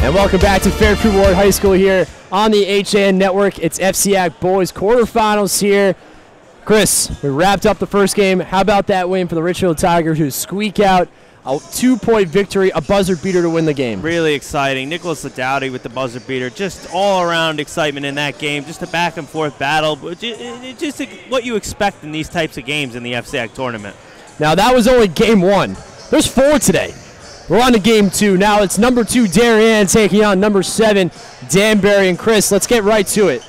And welcome back to Fairfield Warde High School here on the HAN Network. It's FCIAC Boys Quarterfinals here. Chris, we wrapped up the first game. How about that win for the Richfield Tigers who squeak out a 2-point victory, a buzzer beater to win the game? Really exciting. Nicholas Ladowdy with the buzzer beater. Just all-around excitement in that game. Just a back-and-forth battle. Just what you expect in these types of games in the FCIAC tournament. Now, that was only game one. There's 4 today. We're on to game 2. Now it's number 2 Darien taking on number 7 Danbury. And Chris, let's get right to it.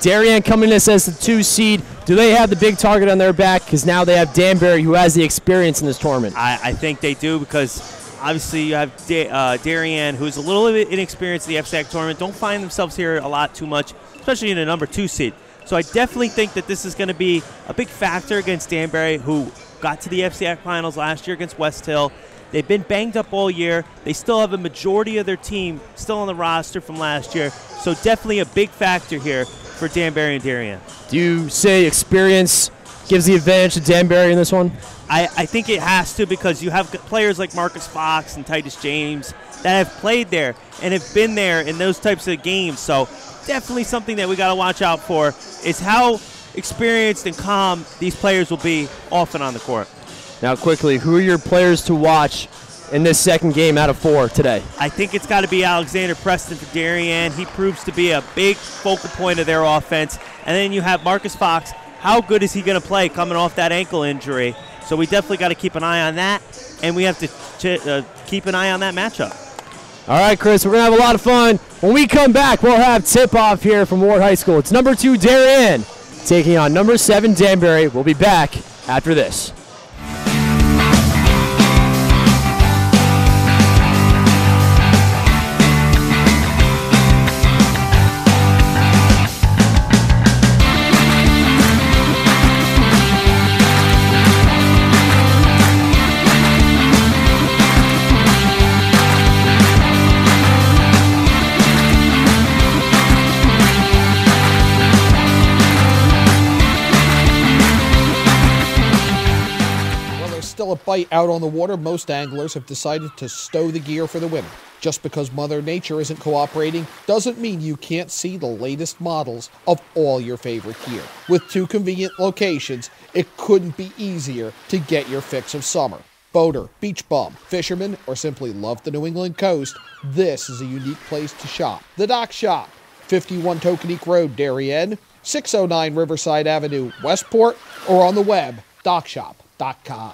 Darien coming in as the 2 seed. Do they have the big target on their back? Because now they have Danbury, who has the experience in this tournament. I think they do, because obviously you have Darien, who's a little bit inexperienced in the FCIAC tournament. Don't find themselves here a lot too much, especially in a number 2 seed. So I definitely think that this is going to be a big factor against Danbury, who got to the FCIAC finals last year against West Hill. They've been banged up all year. They still have a majority of their team still on the roster from last year. So definitely a big factor here for Danbury and Darien. Do you say experience gives the advantage to Danbury in this one? I think it has to, because you have players like Marcus Fox and Titus James that have played there and have been there in those types of games. So definitely something that we got to watch out for is how experienced and calm these players will be off and on the court. Now quickly, who are your players to watch in this second game out of 4 today? I think it's got to be Alexander Preston for Darien. He proves to be a big focal point of their offense. And then you have Marcus Fox. How good is he going to play coming off that ankle injury? So we definitely got to keep an eye on that, and we have to keep an eye on that matchup. All right, Chris, we're going to have a lot of fun. When we come back, we'll have tip-off here from Warde High School. It's number 2 Darien taking on number 7 Danbury. We'll be back after this. A bite out on the water, most anglers have decided to stow the gear for the winter. Just because Mother Nature isn't cooperating doesn't mean you can't see the latest models of all your favorite gear. With 2 convenient locations, it couldn't be easier to get your fix of summer. Boater, beach bum, fisherman, or simply love the New England coast, this is a unique place to shop. The Dock Shop, 51 Tokenique Road, Darien, 609 Riverside Avenue, Westport, or on the web, dockshop.com.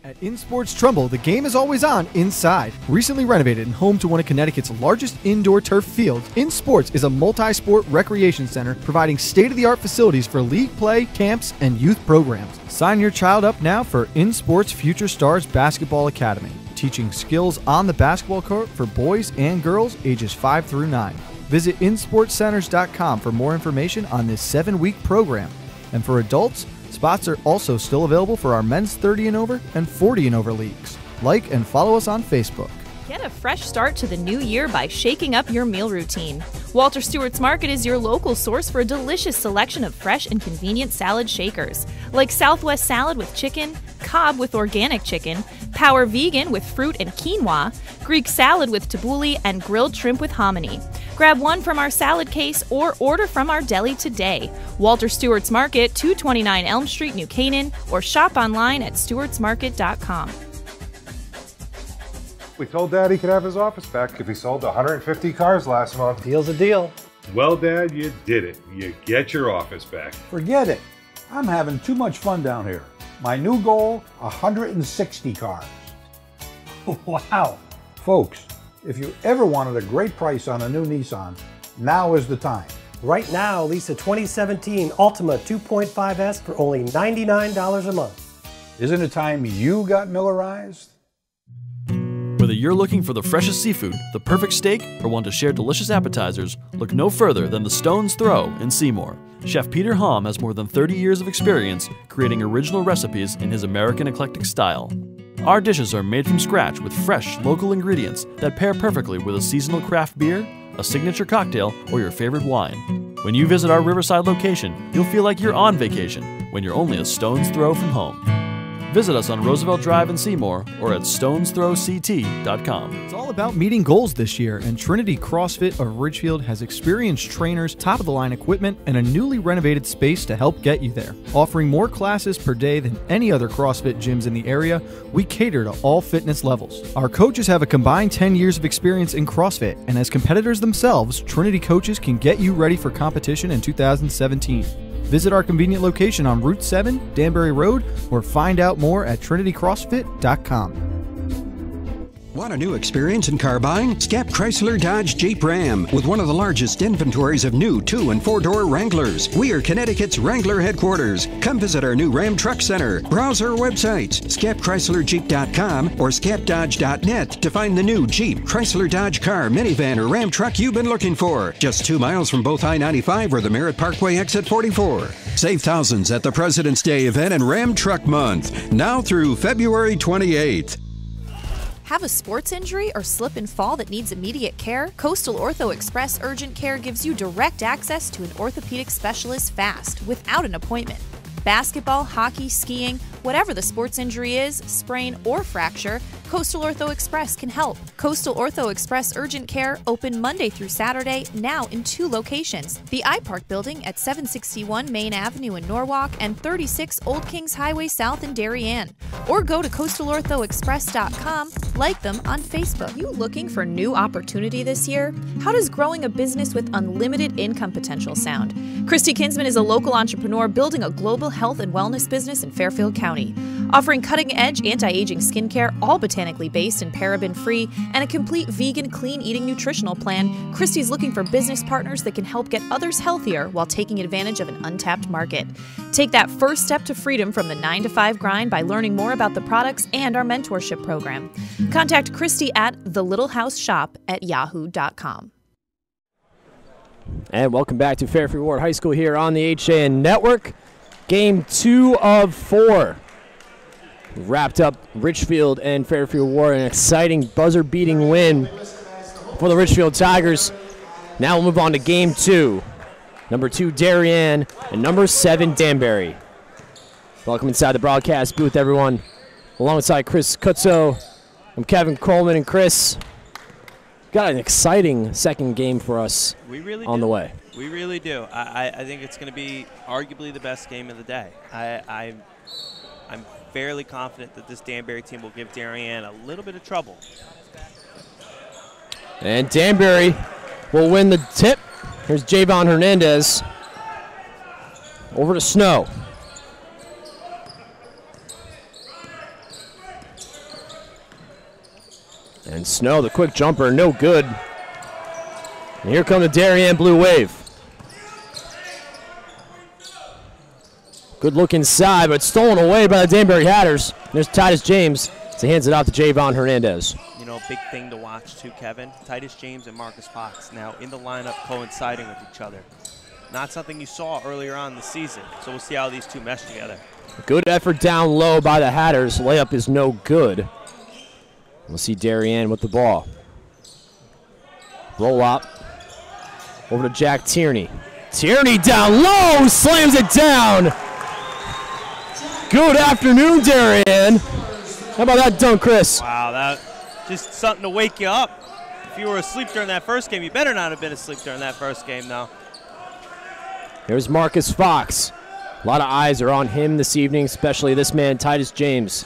At InSports Trumbull, the game is always on inside. Recently renovated and home to one of Connecticut's largest indoor turf fields, InSports is a multi-sport recreation center providing state-of-the-art facilities for league play, camps, and youth programs. Sign your child up now for InSports Future Stars Basketball Academy, teaching skills on the basketball court for boys and girls ages 5 through 9. Visit InSportsCenters.com for more information on this 7-week program. And for adults, spots are also still available for our men's 30 and over and 40 and over leagues. Like and follow us on Facebook. Get a fresh start to the new year by shaking up your meal routine. Walter Stewart's Market is your local source for a delicious selection of fresh and convenient salad shakers, like Southwest salad with chicken, Cobb with organic chicken, Power Vegan with fruit and quinoa, Greek salad with tabbouleh, and grilled shrimp with hominy. Grab one from our salad case or order from our deli today. Walter Stewart's Market, 229 Elm Street, New Canaan, or shop online at stewartsmarket.com. We told Dad he could have his office back if he sold 150 cars last month. Deal's a deal. Well, Dad, you did it. You get your office back. Forget it. I'm having too much fun down here. My new goal, 160 cars. Wow. Folks, if you ever wanted a great price on a new Nissan, now is the time. Right now, lease a 2017 Altima 2.5S for only $99 a month. Isn't it time you got Millerized? Whether you're looking for the freshest seafood, the perfect steak, or want to share delicious appetizers, look no further than the Stone's Throw in Seymour. Chef Peter Hom has more than 30 years of experience creating original recipes in his American eclectic style. Our dishes are made from scratch with fresh, local ingredients that pair perfectly with a seasonal craft beer, a signature cocktail, or your favorite wine. When you visit our Riverside location, you'll feel like you're on vacation when you're only a stone's throw from home. Visit us on Roosevelt Drive in Seymour or at StonesThrowCT.com. It's all about meeting goals this year, and Trinity CrossFit of Ridgefield has experienced trainers, top-of-the-line equipment, and a newly renovated space to help get you there. Offering more classes per day than any other CrossFit gyms in the area, we cater to all fitness levels. Our coaches have a combined 10 years of experience in CrossFit, and as competitors themselves, Trinity coaches can get you ready for competition in 2017. Visit our convenient location on Route 7, Danbury Road, or find out more at trinitycrossfit.com. Want a new experience in car buying? Scap Chrysler Dodge Jeep Ram with one of the largest inventories of new 2- and 4-door Wranglers. We are Connecticut's Wrangler headquarters. Come visit our new Ram Truck Center. Browse our websites, scapchryslerjeep.com or scapdodge.net to find the new Jeep, Chrysler Dodge car, minivan, or Ram truck you've been looking for. Just 2 miles from both I-95 or the Merritt Parkway exit 44. Save thousands at the President's Day event and Ram Truck Month, now through February 28th. Have a sports injury or slip and fall that needs immediate care? Coastal Ortho Express Urgent Care gives you direct access to an orthopedic specialist fast, without an appointment. Basketball, hockey, skiing, whatever the sports injury is, sprain or fracture, Coastal Ortho Express can help. Coastal Ortho Express Urgent Care, open Monday through Saturday, now in 2 locations. The iPark Building at 761 Main Avenue in Norwalk and 36 Old Kings Highway South in Darien. Or go to coastalorthoexpress.com, like them on Facebook. You looking for new opportunity this year? How does growing a business with unlimited income potential sound? Christy Kinsman is a local entrepreneur building a global health and wellness business in Fairfield County. Offering cutting-edge anti-aging skincare, all botanically based and paraben-free, and a complete vegan, clean-eating nutritional plan, Christy's looking for business partners that can help get others healthier while taking advantage of an untapped market. Take that first step to freedom from the 9-to-5 grind by learning more about the products and our mentorship program. Contact Christy at thelittlehouseshop@yahoo.com. And welcome back to Fairfield Warde High School here on the HAN Network. Game 2 of 4. Wrapped up Richfield and Fairfield Warde, an exciting buzzer-beating win for the Richfield Tigers. Now we'll move on to Game 2. Number 2, Darien, and number 7, Danbury. Welcome inside the broadcast booth, everyone. Alongside Chris Kutzo, I'm Kevin Coleman, and Chris, got an exciting second game for us on the way. We really do. I think it's going to be arguably the best game of the day. I'm fairly confident that this Danbury team will give Darien a little bit of trouble. And Danbury will win the tip. Here's Javon Hernandez. Over to Snow. And Snow, the quick jumper, no good. And here come the Darien Blue Wave. Good look inside, but stolen away by the Danbury Hatters. There's Titus James as he hands it out to Javon Hernandez. You know, a big thing to watch too, Kevin. Titus James and Marcus Fox now in the lineup coinciding with each other. Not something you saw earlier on in the season, so we'll see how these two mesh together. Good effort down low by the Hatters. Layup is no good. We'll see Darien with the ball. Roll up. Over to Jack Tierney. Tierney down low, slams it down. Good afternoon, Darien. How about that dunk, Chris? Wow, that just something to wake you up. If you were asleep during that first game, you better not have been asleep during that first game, though. Here's Marcus Fox. A lot of eyes are on him this evening, especially this man, Titus James.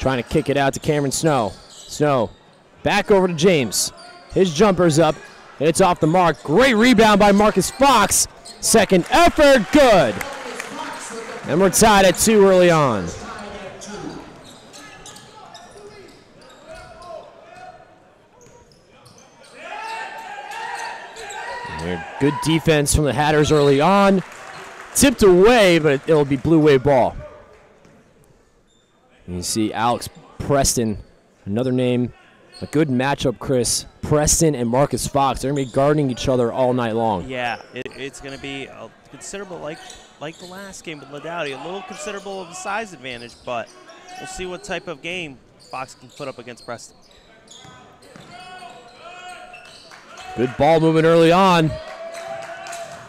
Trying to kick it out to Cameron Snow. Snow back over to James. His jumper's up. It's off the mark. Great rebound by Marcus Fox. Second effort, good. And we're tied at 2 early on. Good defense from the Hatters early on. Tipped away, but it'll be Blue Wave ball. And you see Alex Preston, another name. A good matchup, Chris. Preston and Marcus Fox. They're going to be guarding each other all night long. Yeah, it's going to be a considerable, like the last game with Ladowdy, a little considerable of a size advantage, but we'll see what type of game Fox can put up against Preston. Good ball movement early on.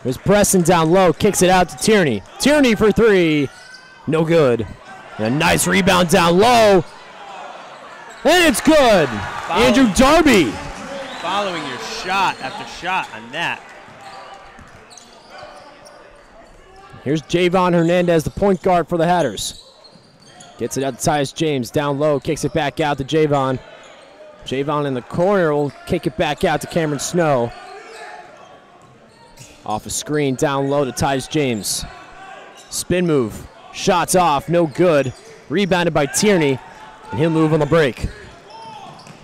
There's Preston down low, kicks it out to Tierney. Tierney for 3. No good. And a nice rebound down low. And it's good. Andrew Darby. Following your shot after shot on that. Here's Javon Hernandez, the point guard for the Hatters. Gets it out to Tyus James, down low, kicks it back out to Javon. Javon in the corner will kick it back out to Cameron Snow. Off a screen, down low to Tyus James. Spin move, shots off, no good. Rebounded by Tierney, and he'll move on the break.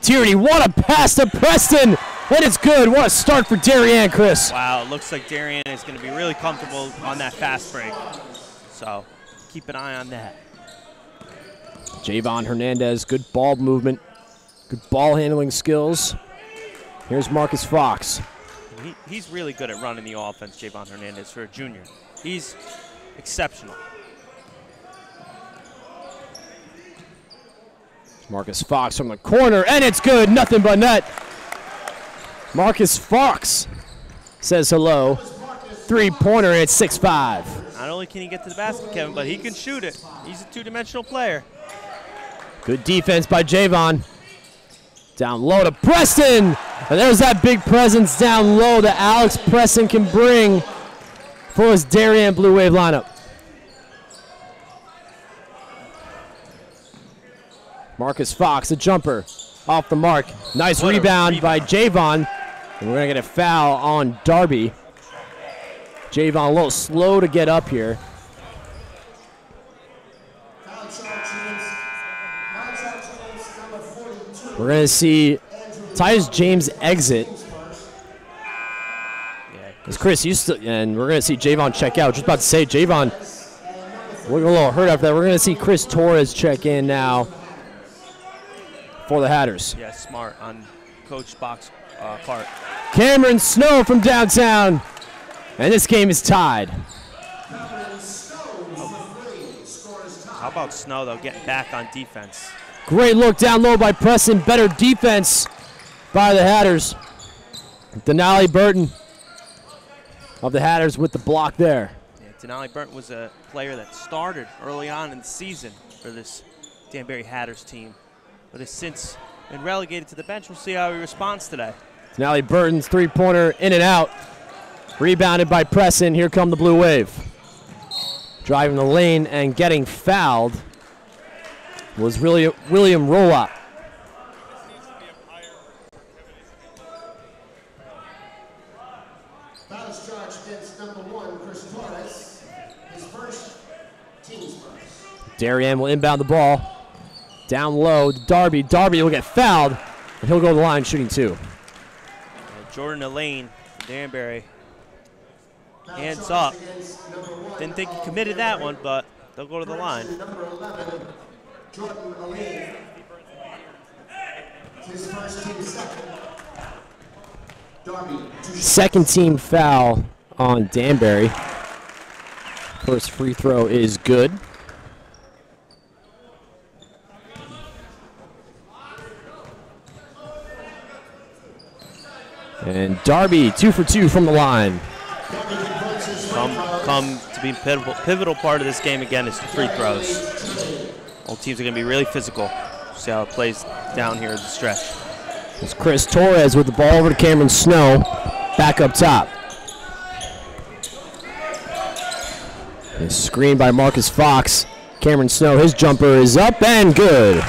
Tierney, what a pass to Preston, and it's good. What a start for Darien, Chris. Wow, it looks like Darien is going to be really comfortable on that fast break. So keep an eye on that. Javon Hernandez, good ball movement, good ball handling skills. Here's Marcus Fox. He's really good at running the offense, Javon Hernandez, for a junior. He's exceptional. Marcus Fox from the corner, and it's good, nothing but net. Marcus Fox says hello. Three-pointer, and it's 6-5. Not only can he get to the basket, Kevin, but he can shoot it. He's a two-dimensional player. Good defense by Javon. Down low to Preston. And there's that big presence down low that Alex Preston can bring for his Darien Blue Wave lineup. Marcus Fox, a jumper, off the mark. Nice rebound by Javon. And we're going to get a foul on Darby. Javon a little slow to get up here. We're going to see Tyus James exit. As Chris used to, and we're going to see Javon check out. Just about to say, Javon looking a little hurt after that. We're going to see Chris Torres check in now for the Hatters. Yeah, smart on Coach Bach's part. Cameron Snow from downtown. And this game is tied. How about Snow, though, getting back on defense? Great look down low by Preston. Better defense by the Hatters. Denali Burton of the Hatters with the block there. Yeah, Denali Burton was a player that started early on in the season for this Danbury Hatters team, but has since been relegated to the bench. We'll see how he responds today. Denali Burton's three-pointer in and out. Rebounded by Preston. Here come the Blue Wave. Driving the lane and getting fouled was really William Rolop. Foul is charged against number 1, Chris Torres. His first, team's first. Darien will inbound the ball. Down low to Darby. Darby will get fouled, and he'll go to the line shooting 2. Jordan Elaine, Danbury. Hands up. Didn't think he committed that one, but they'll go to the line. Number 11, Jordan Elaine. His first team second. Darby. Second team foul on Danbury. First free throw is good. And Darby 2 for 2 from the line. Come to be pivotal part of this game again is the free throws. All teams are going to be really physical. See how it plays down here in the stretch. It's Chris Torres with the ball over to Cameron Snow, back up top. And screen by Marcus Fox. Cameron Snow, his jumper is up and good.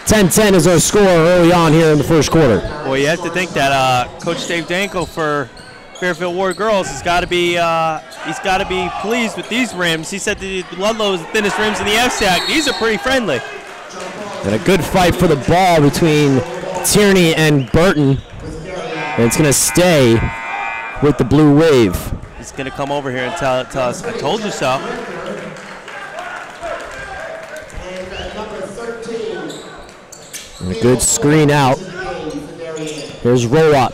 10-10 is our score early on here in the first quarter. Well, you have to think that Coach Dave Danko for Fairfield Warde girls has got to be pleased with these rims. He said the Ludlow is the thinnest rims in the FCIAC. These are pretty friendly. And a good fight for the ball between Tierney and Burton. And it's going to stay with the Blue Wave. He's going to come over here and tell us, I told you so. And a good screen out. Here's roll-up.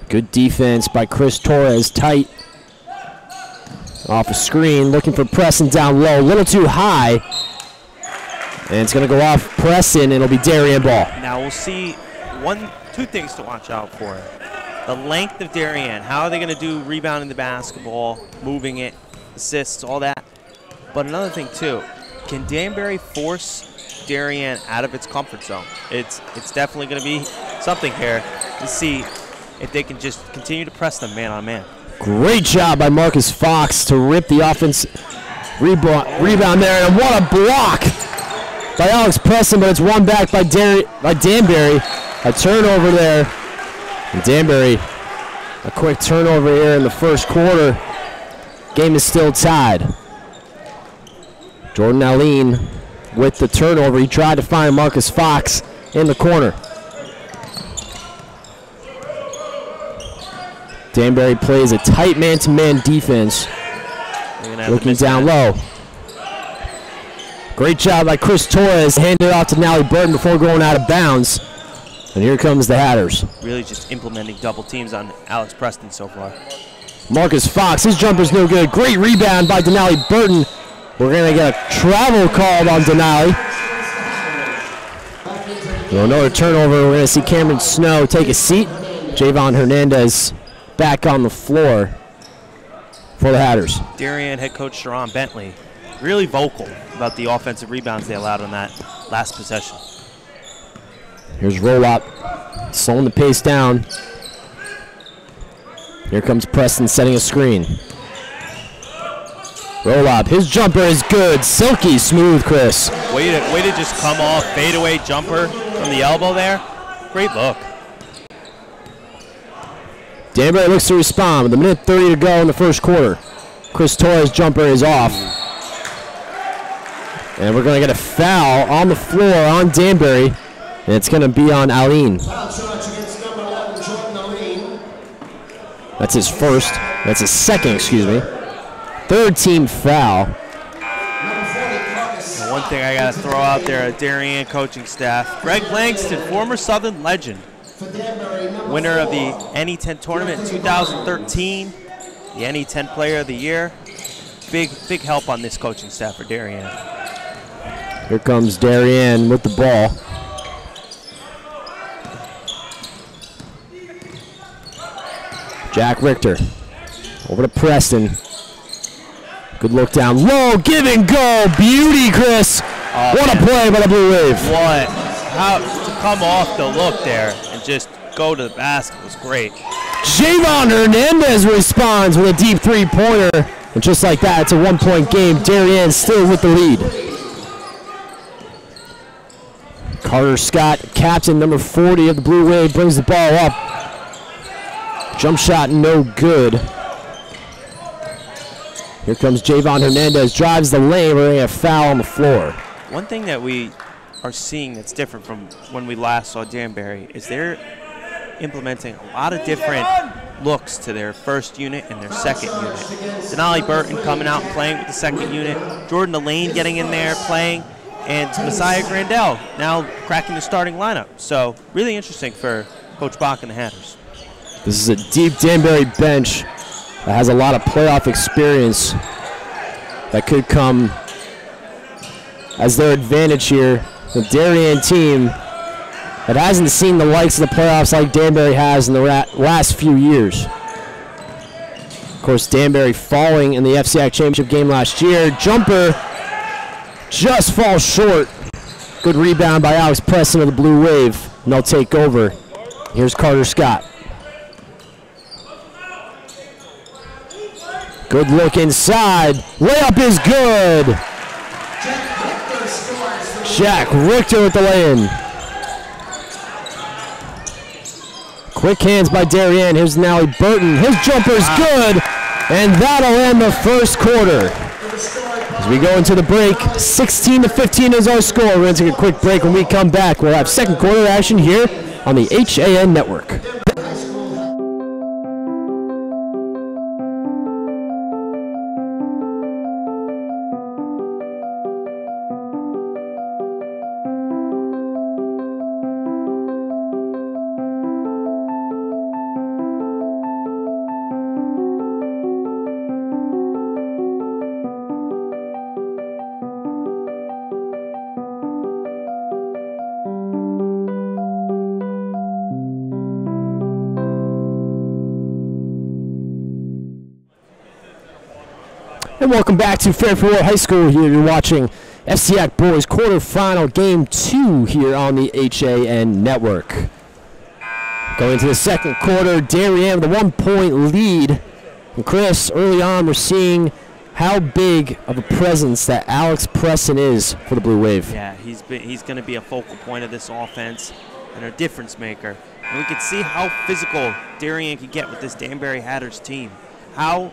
Good defense by Chris Torres, tight. Off a screen, looking for Preston down low, a little too high. And it's going to go off Preston, and it'll be Darien ball. Now we'll see two things to watch out for. The length of Darien. How are they going to do rebounding the basketball, moving it? assists, all that. But another thing too, can Danbury force Darien out of its comfort zone? It's definitely going to be something here to see if they can just continue to press them man on man. Great job by Marcus Fox to rip the offense rebound there, and what a block by Alex Preston, but it's won back by Danbury. A turnover there. And Danbury, a quick turnover here in the first quarter. Game is still tied. Jordan Allen with the turnover. He tried to find Marcus Fox in the corner. Danbury plays a tight man-to-man defense. Looking down low. Great job by Chris Torres. Handed it off to Nally Burton before going out of bounds. And here comes the Hatters. Really just implementing double teams on Alex Preston so far. Marcus Fox, his jumper's no good. Great rebound by Denali Burton. We're going to get a travel called on Denali. Another turnover. We're going to see Cameron Snow take a seat. Javon Hernandez back on the floor for the Hatters. Darien head coach Sharon Bentley really vocal about the offensive rebounds they allowed on that last possession. Here's Rolop, slowing the pace down. Here comes Preston setting a screen. Rolop, his jumper is good. Silky smooth, Chris. Way to just come off, fadeaway jumper from the elbow there. Great look. Danbury looks to respond with a minute 30 to go in the first quarter. Chris Torres' jumper is off. And we're going to get a foul on the floor on Danbury. And it's going to be on Allen. That's his first. That's his second, excuse me. Third team foul. And one thing I got to throw out there, Darien coaching staff. Greg Langston, former Southern legend. Winner of the NE10 tournament in 2013. The NE10 player of the year. Big help on this coaching staff for Darien. Here comes Darien with the ball. Jack Richter over to Preston. Good look down low, give and go, beauty, Chris. Oh, what man. A play by the Blue Wave. What? How to come off the look there and just go to the basket was great. Javon Hernandez responds with a deep three-pointer. And just like that, it's a one-point game. Darien still with the lead. Carter Scott, captain number 40 of the Blue Wave, brings the ball up. Jump shot no good. Here comes Javon Hernandez, drives the lane. We're going to get a foul on the floor. One thing that we are seeing that's different from when we last saw Danbury is they're implementing a lot of different looks to their first unit and their second unit. Denali Burton coming out and playing with the second unit. Jordan Elaine getting in there playing. And Messiah Grandel now cracking the starting lineup. So really interesting for Coach Bach and the Hatters. This is a deep Danbury bench that has a lot of playoff experience that could come as their advantage here. The Darien team that hasn't seen the likes of the playoffs like Danbury has in the last few years. Of course, Danbury falling in the FCIAC championship game last year. Jumper just falls short. Good rebound by Alex Preston of the Blue Wave, and they'll take over. Here's Carter Scott. Good look inside. Layup is good. Jack Richter with the lay-in. Quick hands by Darien. Here's Nally Burton. His jumper's good, and that'll end the first quarter. As we go into the break, 16-15 is our score. We're going to take a quick break. When we come back, we'll have second quarter action here on the HAN Network. And welcome back to Fairfield High School. Here you're watching FCIAC Boys quarterfinal game 2 here on the HAN network. Going into the second quarter, Darien with a 1-point lead. And Chris, early on we're seeing how big of a presence that Alex Preston is for the Blue Wave. Yeah, he's going to be a focal point of this offense and a difference maker. And we can see how physical Darien can get with this Danbury Hatters team. How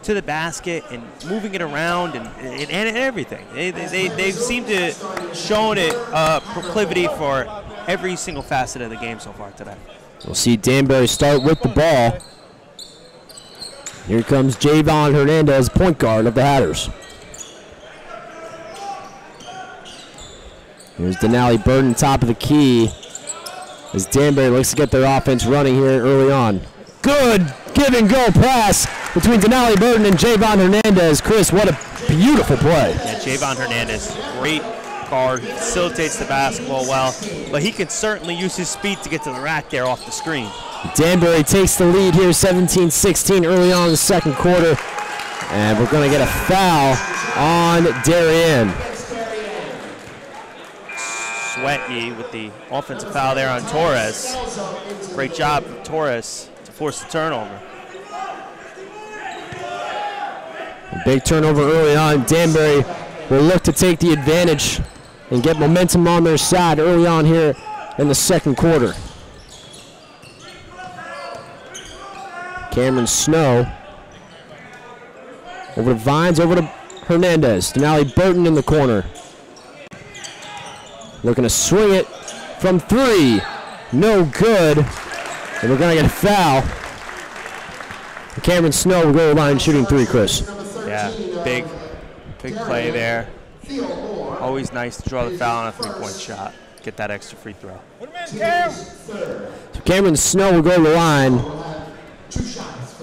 to the basket and moving it around and everything. They seem to shown it proclivity for every single facet of the game so far today. We'll see Danbury start with the ball. Here comes Javon Hernandez, point guard of the Hatters. Here's Denali Burton, top of the key, as Danbury looks to get their offense running here early on. Good give-and-go pass between Denali Burton and Javon Hernandez. Chris, what a beautiful play. Yeah, Javon Hernandez, great guard, facilitates the basketball well, but he can certainly use his speed to get to the rack there off the screen. Danbury takes the lead here, 17-16 early on in the second quarter. And we're going to get a foul on Darien. Sweaty with the offensive foul there on Torres. Great job from Torres to force the turnover. A big turnover early on. Danbury will look to take the advantage and get momentum on their side early on here in the second quarter. Cameron Snow over to Vines, over to Hernandez. Denali Burton in the corner. Looking to swing it from three. No good. And we're going to get a foul. Cameron Snow will go to the line shooting three, Chris. Yeah, big play there. Always nice to draw the foul on a three-point shot. Get that extra free throw. So Cameron Snow will go to the line.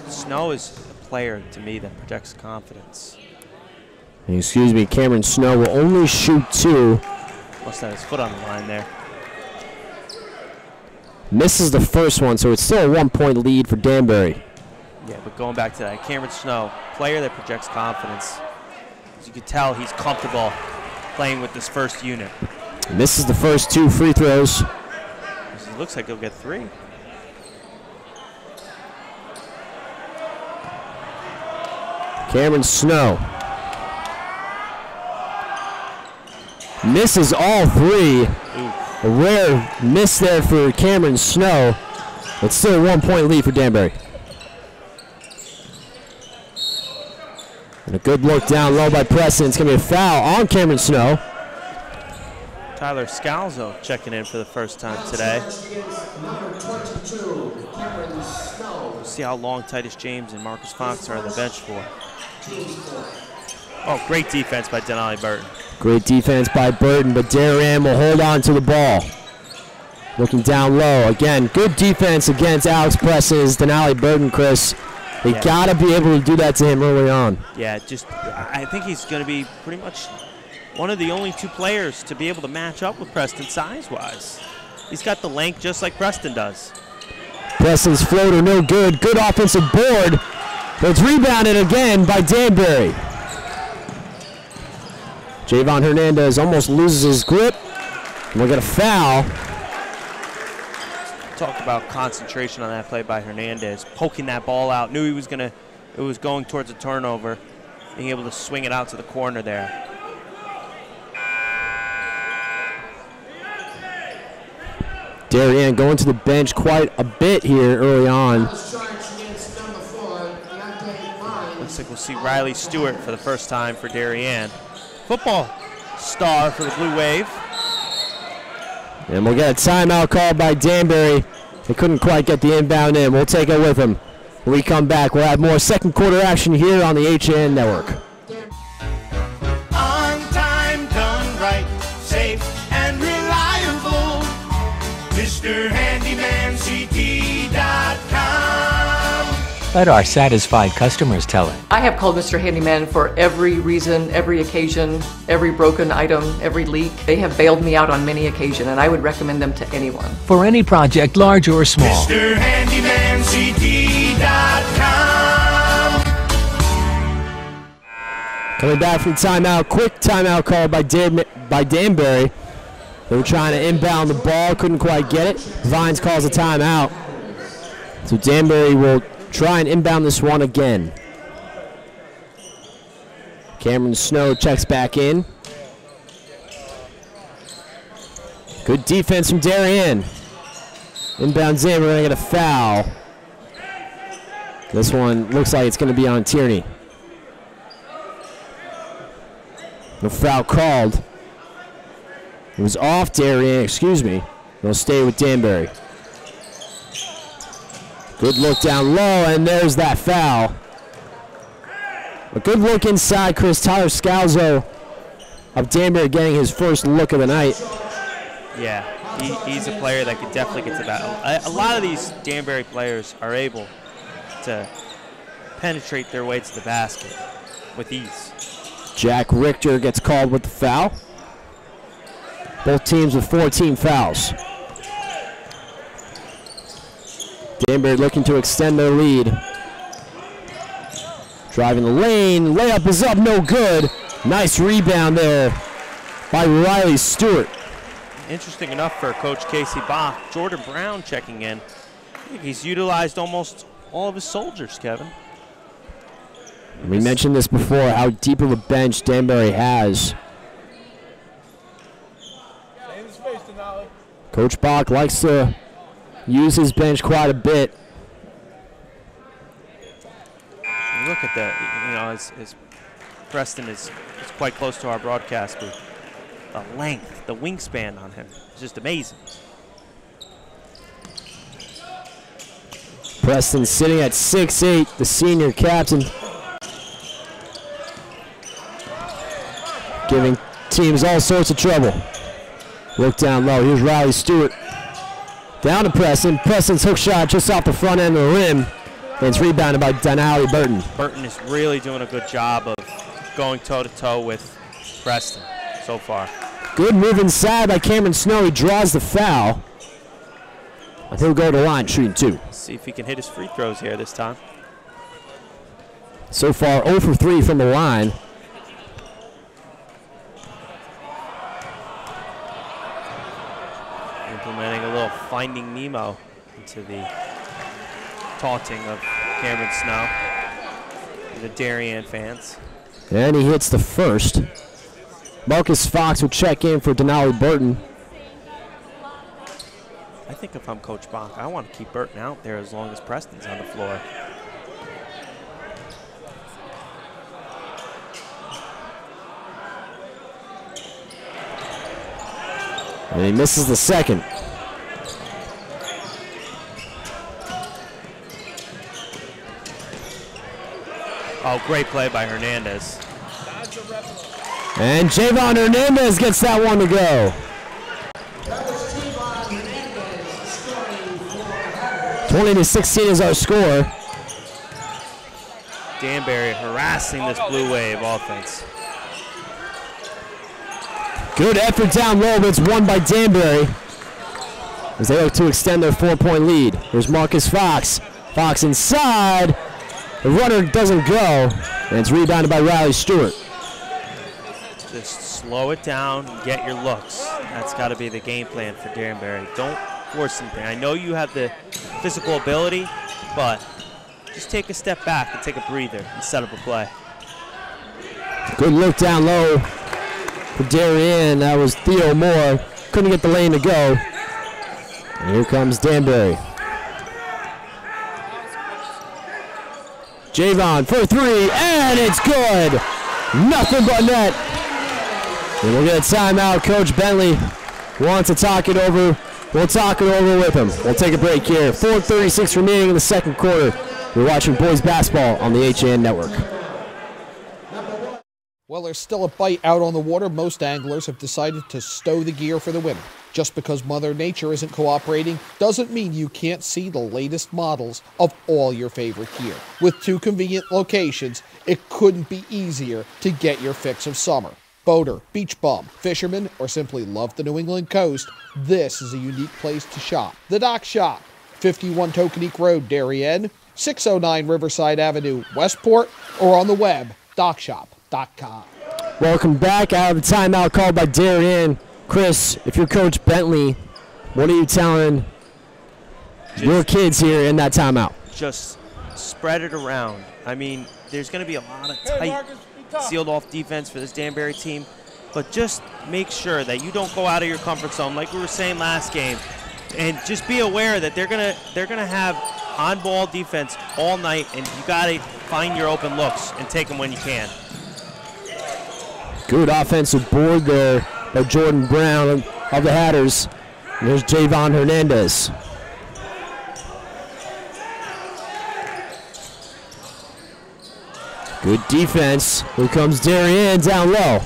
Snow is a player to me that projects confidence. Excuse me, Cameron Snow will only shoot two. Must have his foot on the line there. Misses the first one, so it's still a 1-point lead for Danbury. Yeah, but going back to that, Cameron Snow, player that projects confidence. As you can tell, he's comfortable playing with this first unit. Misses the first two free throws. It looks like he'll get three. Cameron Snow misses all three. Ooh. A rare miss there for Cameron Snow. It's still a 1-point lead for Danbury. And a good look down low by Preston. It's going to be a foul on Cameron Snow. Tyler Scalzo checking in for the first time today. See how long Titus James and Marcus Fox are on the bench for. Oh, great defense by Denali Burton. Great defense by Burton, but Darien will hold on to the ball. Looking down low. Again, good defense against Alex Preston's Denali Burton, Chris. They got to be able to do that to him early on. Yeah, I think he's going to be pretty much one of the only two players to be able to match up with Preston size-wise. He's got the length just like Preston does. Preston's floater no good. Good offensive board. But it's rebounded again by Danbury. Javon Hernandez almost loses his grip. And we'll get a foul. Talk about concentration on that play by Hernandez. Poking that ball out. Knew it was going towards a turnover. Being able to swing it out to the corner there. Darien going to the bench quite a bit here early on. Looks like we'll see Riley Stewart for the first time for Darien. Football star for the Blue Wave. And we'll get a timeout called by Danbury. They couldn't quite get the inbound in. We'll take it with them. When we come back, we'll have more second quarter action here on the HAN network. On time, done right, safe and reliable. MrHandymanCT.com. Let our satisfied customers tell it. I have called Mr. Handyman for every reason, every occasion, every broken item, every leak. They have bailed me out on many occasions, and I would recommend them to anyone. For any project, large or small. MrHandymanCT.com. Coming back from timeout, quick timeout call by Danbury. They were trying to inbound the ball, couldn't quite get it. Vines calls a timeout. So Danbury will try and inbound this one again. Cameron Snow checks back in. Good defense from Darien. Inbounds in, we're going to get a foul. This one looks like it's going to be on Tierney. No foul called. It was off Darien, excuse me. They'll stay with Danbury. Good look down low, and there's that foul. A good look inside. Chris Tyler Scalzo of Danbury getting his first look of the night. Yeah, he's a player that could definitely get to that. A lot of these Danbury players are able to penetrate their way to the basket with ease. Jack Richter gets called with the foul. Both teams with 14 fouls. Danbury looking to extend their lead. Driving the lane, layup is up, no good. Nice rebound there by Riley Stewart. Interesting enough for Coach Casey Bach, Jordan Brown checking in. I think he's utilized almost all of his soldiers, Kevin. We mentioned this before, how deep of a bench Danbury has. Coach Bach likes to use his bench quite a bit. Look at that, you know, as Preston is quite close to our broadcast booth. The length, the wingspan on him is just amazing. Preston sitting at 6'8", the senior captain. Giving teams all sorts of trouble. Look down low, here's Riley Stewart. Down to Preston. Preston's hook shot just off the front end of the rim. And it's rebounded by Denali Burton. Burton is really doing a good job of going toe-to-toe with Preston so far. Good move inside by Cameron Snow. He draws the foul. And he'll go to the line shooting 2. See if he can hit his free throws here this time. So far 0 for 3 from the line. Implementing a little Finding Nemo into the taunting of Cameron Snow, the Darien fans. And he hits the first. Marcus Fox will check in for Denali Burton. I think if I'm Coach Bach, I want to keep Burton out there as long as Preston's on the floor. And he misses the second. Oh, great play by Hernandez. And Javon Hernandez gets that one to go. 20-16 is our score. Danbury harassing this Blue Wave offense. Good effort down low, but it's won by Danbury as they look to extend their 4-point lead. Here's Marcus Fox. Fox inside. The runner doesn't go, and it's rebounded by Riley Stewart. Just slow it down and get your looks. That's got to be the game plan for Danbury. Don't force anything. I know you have the physical ability, but just take a step back and take a breather and set up a play. Good look down low for Darien. That was Theo Moore. Couldn't get the lane to go. And here comes Danbury. Javon for 3, and it's good. Nothing but net. And we'll get a timeout. Coach Bentley wants to talk it over. We'll talk it over with him. We'll take a break here. 4:36 remaining in the second quarter. We're watching boys basketball on the HAN Network. While there's still a bite out on the water, most anglers have decided to stow the gear for the winter. Just because Mother Nature isn't cooperating doesn't mean you can't see the latest models of all your favorite gear. With 2 convenient locations, it couldn't be easier to get your fix of summer. Boater, beach bum, fisherman, or simply love the New England coast, this is a unique place to shop. The Dock Shop, 51 Tokenique Road, Darien, 609 Riverside Avenue, Westport, or on the web, dockshop.com. FCIAC.com. Welcome back out of the timeout called by Darien. Chris, if you're Coach Bentley, what are you telling your kids here in that timeout? Just spread it around. I mean, there's going to be a lot of tight, sealed-off defense for this Danbury team, but just make sure that you don't go out of your comfort zone like we were saying last game, and just be aware that they're gonna have on-ball defense all night, and you got to find your open looks and take them when you can. Good offensive board there by Jordan Brown of the Hatters. And there's Javon Hernandez. Good defense. Here comes Darien down low.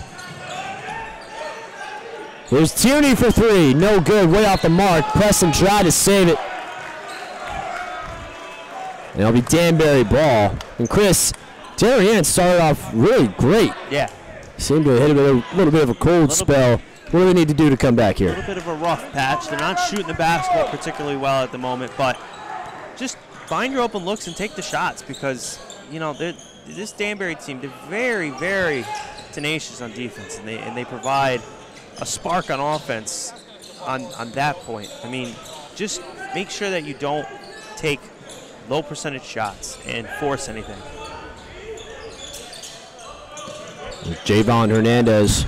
There's Tierney for three. No good. Way off the mark. Preston tried to save it. And it'll be Danbury ball. And Chris, Darien started off really great. Yeah. Seemed to hit a little bit of a cold spell. What do they need to do to come back here? A little bit of a rough patch. They're not shooting the basketball particularly well at the moment, but just find your open looks and take the shots because, you know, this Danbury team, they're very, very tenacious on defense, and they provide a spark on offense on that point. I mean, just make sure that you don't take low percentage shots and force anything. Javon Hernandez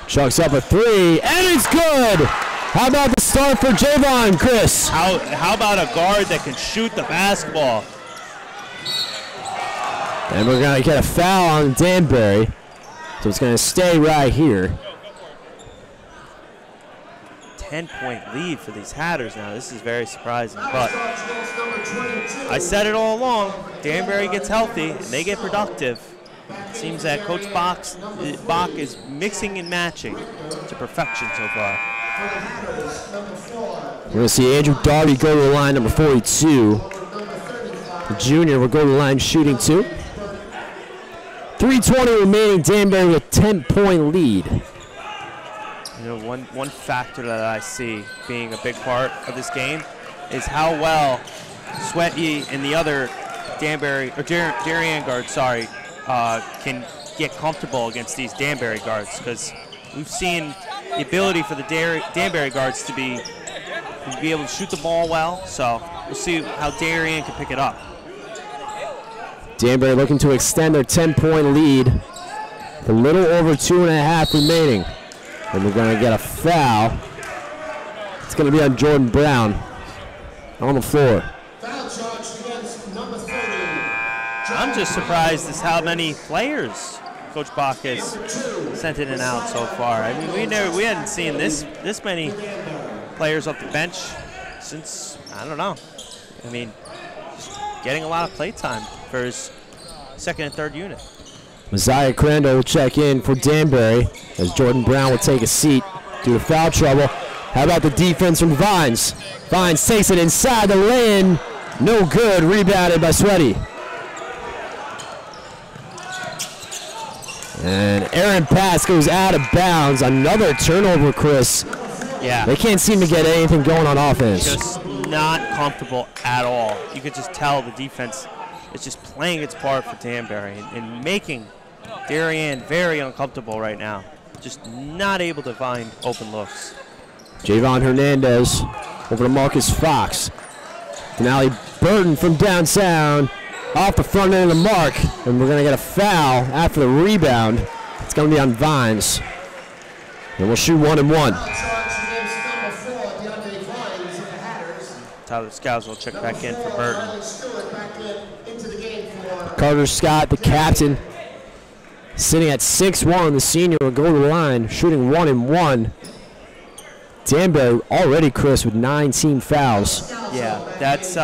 chucks up a three, and it's good! How about the start for Javon, Chris? How about a guard that can shoot the basketball? And we're going to get a foul on Danbury, so it's going to stay right here. 10-point lead for these Hatters now. This is very surprising, but I said it all along. Danbury gets healthy and they get productive. It seems that Coach Bach is mixing and matching to perfection so far. We're going to see Andrew Darby go to the line, number 42. The junior will go to the line shooting two. 3:20 remaining. Danbury with 10-point lead. You know, one factor that I see being a big part of this game is how well Sweaty and the other Darien guards, can get comfortable against these Danbury guards, because we've seen the ability for the Danbury guards to be able to shoot the ball well. So we'll see how Darien can pick it up. Danbury looking to extend their 10-point lead. A little over 2.5 remaining. And we're going to get a foul. It's going to be on Jordan Brown on the floor. Foul charged against number 30. I'm just surprised as how many players Coach Bach has sent in and out so far. I mean, we hadn't seen this many players off the bench since, I don't know. I mean, just getting a lot of play time for his second and third unit. Messiah Crandall will check in for Danbury as Jordan Brown will take a seat due to foul trouble. How about the defense from Vines? Vines takes it inside the lane. No good. Rebounded by Sweaty. And Aaron pass goes out of bounds. Another turnover, Chris. Yeah. They can't seem to get anything going on offense. Just not comfortable at all. You could just tell the defense is just playing its part for Danbury and making Darien very uncomfortable right now. Just not able to find open looks. Javon Hernandez over to Marcus Fox. Denali Burton from downtown off the front end of the mark, and we're going to get a foul after the rebound. It's going to be on Vines. And we'll shoot 1 and 1. Tyler Scows will check back in for Burton. Carter Scott, the captain, sitting at 6'1". The senior will go to the line, shooting 1 and 1. Danbury already, Chris, with 19 fouls. Yeah, that's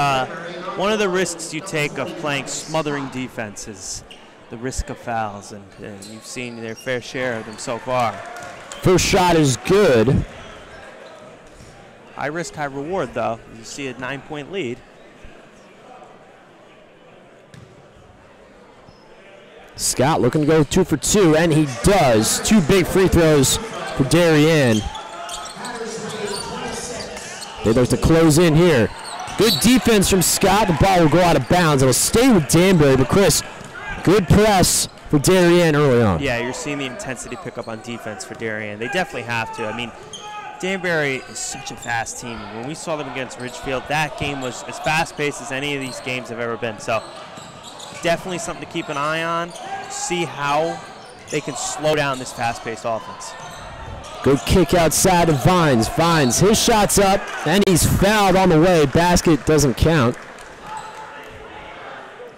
one of the risks you take of playing smothering defense is the risk of fouls, and you've seen their fair share of them so far. First shot is good. High risk, high reward, though. You see a 9-point lead. Scott looking to go 2 for 2, and he does. 2 big free throws for Darien. They look to close in here. Good defense from Scott. The ball will go out of bounds. It'll stay with Danbury, but Chris, Good press for Darien early on. Yeah, you're seeing the intensity pick up on defense for Darien. They definitely have to. I mean, Danbury is such a fast team. When we saw them against Ridgefield, that game was as fast-paced as any of these games have ever been. So definitely something to keep an eye on, see how they can slow down this fast-paced offense. Good kick outside to Vines. Vines, his shot's up, and he's fouled on the way. Basket doesn't count.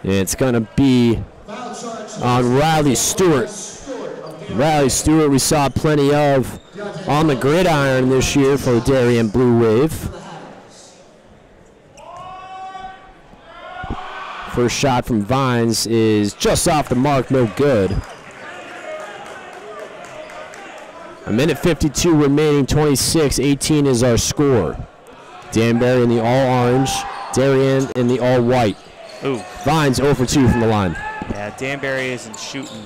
It's going to be on Riley Stewart. Riley Stewart we saw plenty of on the gridiron this year for the Darien Blue Wave. First shot from Vines is just off the mark, no good. A minute 52 remaining, 26-18 is our score. Danbury in the all-orange, Darien in the all-white. Ooh. Vines 0 for 2 from the line. Yeah, Danbury isn't shooting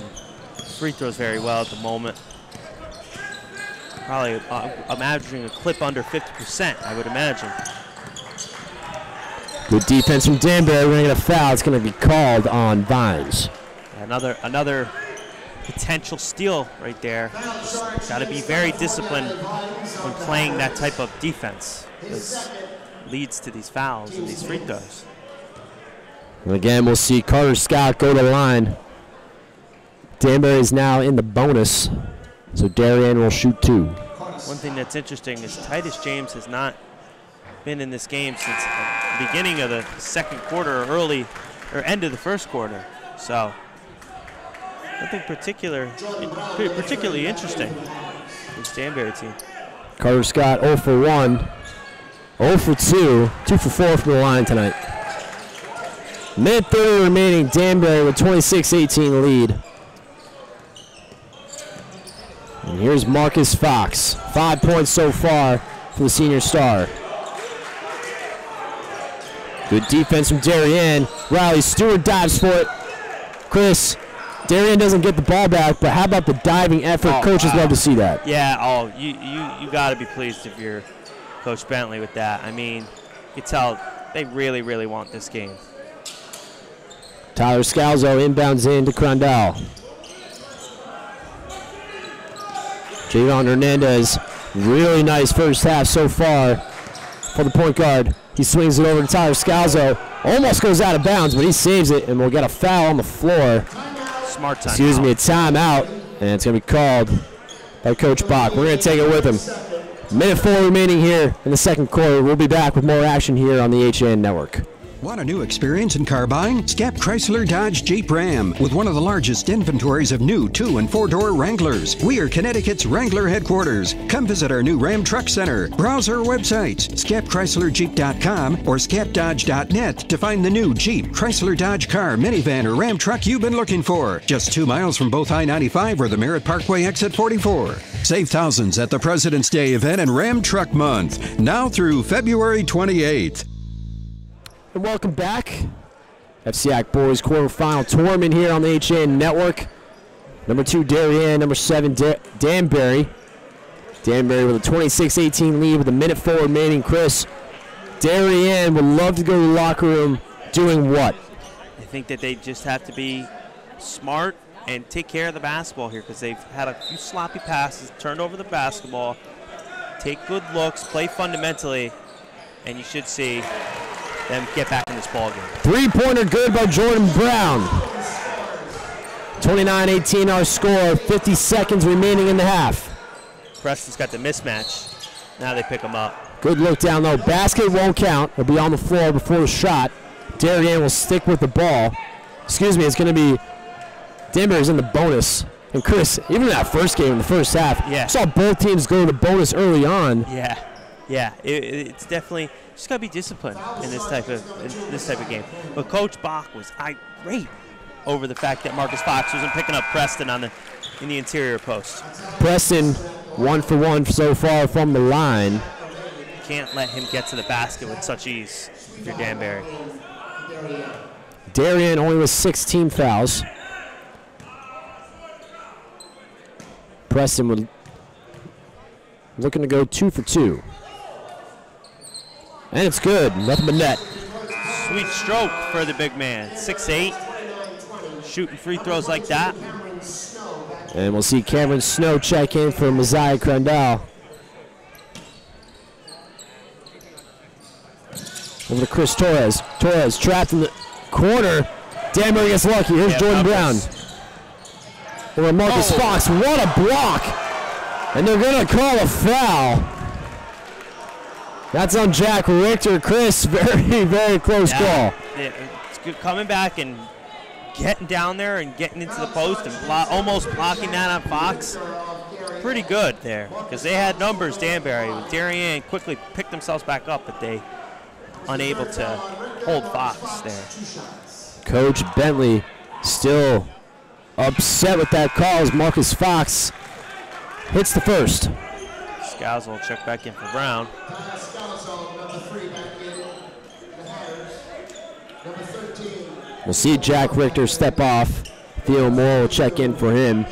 free throws very well at the moment. Probably imagining a clip under 50%, I would imagine. Good defense from Danbury. We're going to get a foul. It's going to be called on Vines. Another potential steal right there. Got to be very disciplined when playing that type of defense. This leads to these fouls and these free throws. And again, we'll see Carter Scott go to the line. Danbury is now in the bonus, so Darien will shoot 2. One thing that's interesting is Titus James has not been in this game since the beginning of the second quarter or end of the first quarter. So nothing particularly interesting this Danbury team. Carter Scott 0 for 1, 0 for 2, 2 for 4 from the line tonight. Minute 30 remaining, Danbury with 26-18 lead. And here's Marcus Fox. 5 points so far for the senior star. Good defense from Darien. Riley Stewart dives for it. Chris, Darien doesn't get the ball back, but how about the diving effort? Coaches love to see that. Yeah, you got to be pleased if you're Coach Bentley with that. I mean, you can tell they really, really want this game. Tyler Scalzo inbounds in to Crondell. Javon Hernandez, really nice first half so far for the point guard. He swings it over to Tyler Scalzo. Almost goes out of bounds, but he saves it, and we'll get a foul on the floor. Smart time. Excuse me, a timeout, and it's going to be called by Coach Bach. We're going to take it with him. Minute 4 remaining here in the second quarter. We'll be back with more action here on the HAN Network. Want a new experience in car buying? Scap Chrysler Dodge Jeep Ram with one of the largest inventories of new 2- and 4-door Wranglers. We are Connecticut's Wrangler headquarters. Come visit our new Ram Truck Center. Browse our websites, scapchryslerjeep.com or scapdodge.net to find the new Jeep, Chrysler Dodge car, minivan, or Ram truck you've been looking for. Just 2 miles from both I-95 or the Merritt Parkway exit 44. Save thousands at the President's Day event and Ram Truck Month, now through February 28th. And welcome back. FCIAC Boys quarterfinal tournament here on the HAN Network. Number 2, Darien. Number 7, Danbury. Danbury with a 26-18 lead with a minute 4 remaining. Chris, Darien would love to go to the locker room doing what? I think that they just have to be smart and take care of the basketball here because they've had a few sloppy passes, turned over the basketball, take good looks, play fundamentally, and you should see them get back in this ball game. 3-pointer good by Jordan Brown. 29-18 our score, 50 seconds remaining in the half. Preston's got the mismatch. Now they pick them up. Good look down low. Basket won't count. It'll be on the floor before the shot. Darien will stick with the ball. Excuse me, it's going to be Danbury's in the bonus. And Chris, even in that first game in the first half, saw both teams go to the bonus early on. Yeah, it's definitely just got to be disciplined in this type of game. But Coach Bach was irate over the fact that Marcus Fox wasn't picking up Preston in the interior post. Preston 1 for 1 so far from the line. Can't let him get to the basket with such ease if you're Danbury. Darien only with 6 team fouls. Preston looking to go 2 for 2. And it's good, nothing but net. Sweet stroke for the big man, 6'8", shooting free throws like that. And we'll see Cameron Snow check in for Messiah Crandall. Over to Chris Torres. Torres trapped in the corner. Danbury gets lucky. Here's Jordan Brown. Over Marcus Fox. What a block. And they're going to call a foul. That's on Jack Richter. Chris, very, very close call. It's good coming back and getting down there and getting into the post and almost blocking that on Fox. Pretty good there because they had numbers, Danbury. Darien quickly picked themselves back up, but they unable to hold Fox there. Coach Bentley still upset with that call as Marcus Fox hits the first. Scalzo will check back in for Brown. We'll see Jack Richter step off. Theo Moore will check in for him.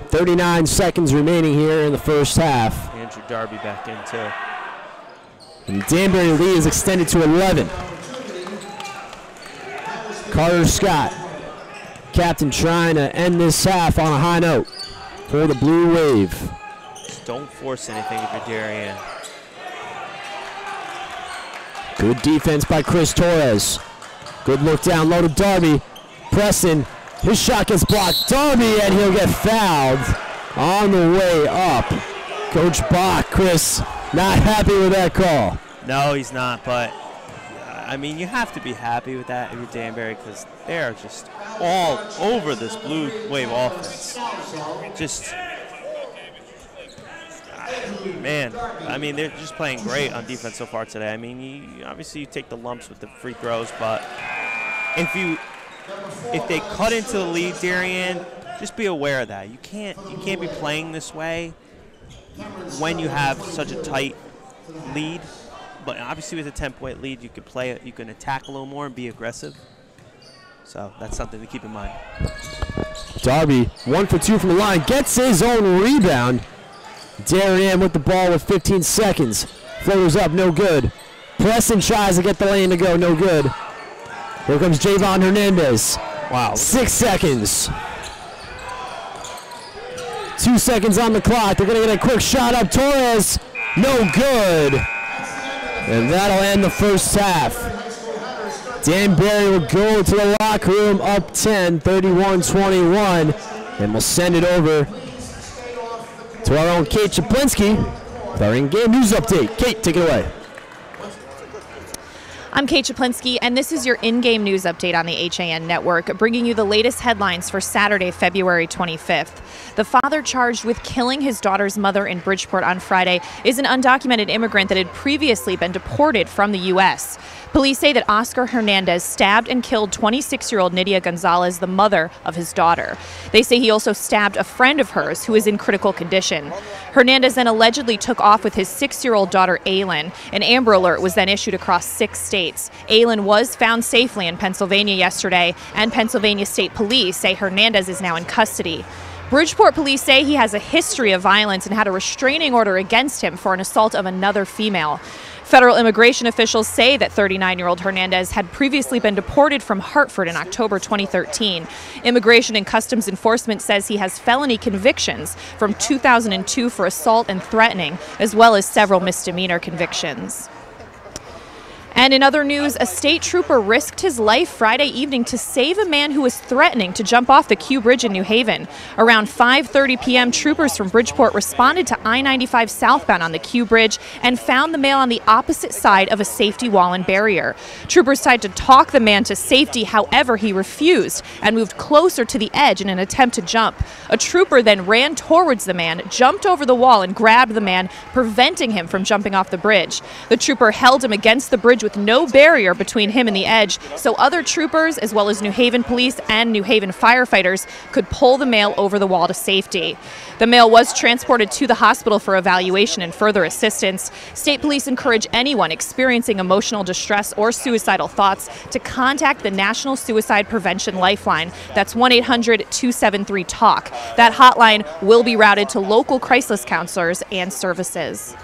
39 seconds remaining here in the first half. Andrew Darby back in too. And Danbury lead is extended to 11. Carter Scott, captain, trying to end this half on a high note for the Blue Wave. Don't force anything if you're Darien. Good defense by Chris Torres. Good look down low to Darby. Preston, his shot gets blocked. Darby, and he'll get fouled on the way up. Coach Bach, Chris, not happy with that call. No, he's not, but I mean, you have to be happy with that if you're Danbury because they are just all over this Blue Wave offense. Just, man, I mean, they're just playing great on defense so far today. I mean, obviously you take the lumps with the free throws, but if they cut into the lead, Darien, just be aware of that. You can't be playing this way when you have such a tight lead. But obviously with a 10-point lead, you can attack a little more and be aggressive. So that's something to keep in mind. Darby, 1 for 2 from the line, gets his own rebound. Darien with the ball with 15 seconds. Floaters up, no good. Preston tries to get the lane to go, no good. Here comes Javon Hernandez. Wow. 6 seconds. 2 seconds on the clock. They're going to get a quick shot up. Torres, no good. And that'll end the first half. Danbury will go to the locker room up 10, 31-21. And we'll send it over to our own Kate Czaplinski with our in-game news update. Kate, take it away. I'm Kate Czaplinski, and this is your in-game news update on the HAN Network, bringing you the latest headlines for Saturday, February 25th. The father charged with killing his daughter's mother in Bridgeport on Friday is an undocumented immigrant that had previously been deported from the U.S. Police say that Oscar Hernandez stabbed and killed 26-year-old Nydia Gonzalez, the mother of his daughter. They say he also stabbed a friend of hers who is in critical condition. Hernandez then allegedly took off with his 6-year-old daughter, Aylin. An Amber Alert was then issued across 6 states. Aylin was found safely in Pennsylvania yesterday, and Pennsylvania State Police say Hernandez is now in custody. Bridgeport police say he has a history of violence and had a restraining order against him for an assault of another female. Federal immigration officials say that 39-year-old Hernandez had previously been deported from Hartford in October 2013. Immigration and Customs Enforcement says he has felony convictions from 2002 for assault and threatening, as well as several misdemeanor convictions. And in other news, a state trooper risked his life Friday evening to save a man who was threatening to jump off the Q Bridge in New Haven. Around 5:30 p.m., troopers from Bridgeport responded to I-95 southbound on the Q Bridge and found the male on the opposite side of a safety wall and barrier. Troopers tried to talk the man to safety, however, he refused and moved closer to the edge in an attempt to jump. A trooper then ran towards the man, jumped over the wall, and grabbed the man, preventing him from jumping off the bridge. The trooper held him against the bridge with no barrier between him and the edge, so other troopers, as well as New Haven police and New Haven firefighters, could pull the male over the wall to safety. The male was transported to the hospital for evaluation and further assistance. State police encourage anyone experiencing emotional distress or suicidal thoughts to contact the National Suicide Prevention Lifeline. That's 1-800-273-TALK. That hotline will be routed to local crisis counselors and services.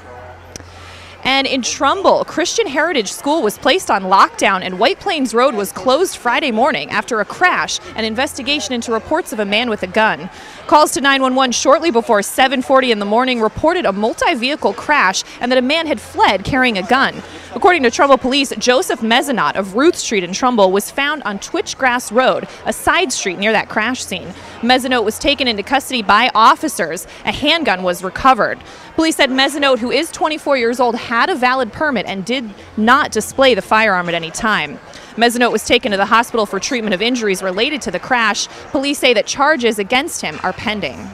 And in Trumbull, Christian Heritage School was placed on lockdown and White Plains Road was closed Friday morning after a crash and investigation into reports of a man with a gun. Calls to 911 shortly before 7:40 in the morning reported a multi-vehicle crash and that a man had fled carrying a gun. According to Trumbull police, Joseph Mezzanot of Ruth Street in Trumbull was found on Twitchgrass Road, a side street near that crash scene. Mezzanot was taken into custody by officers. A handgun was recovered. Police said Mezzanot, who is 24 years old, had a valid permit and did not display the firearm at any time. Mezzanot was taken to the hospital for treatment of injuries related to the crash. Police say that charges against him are pending.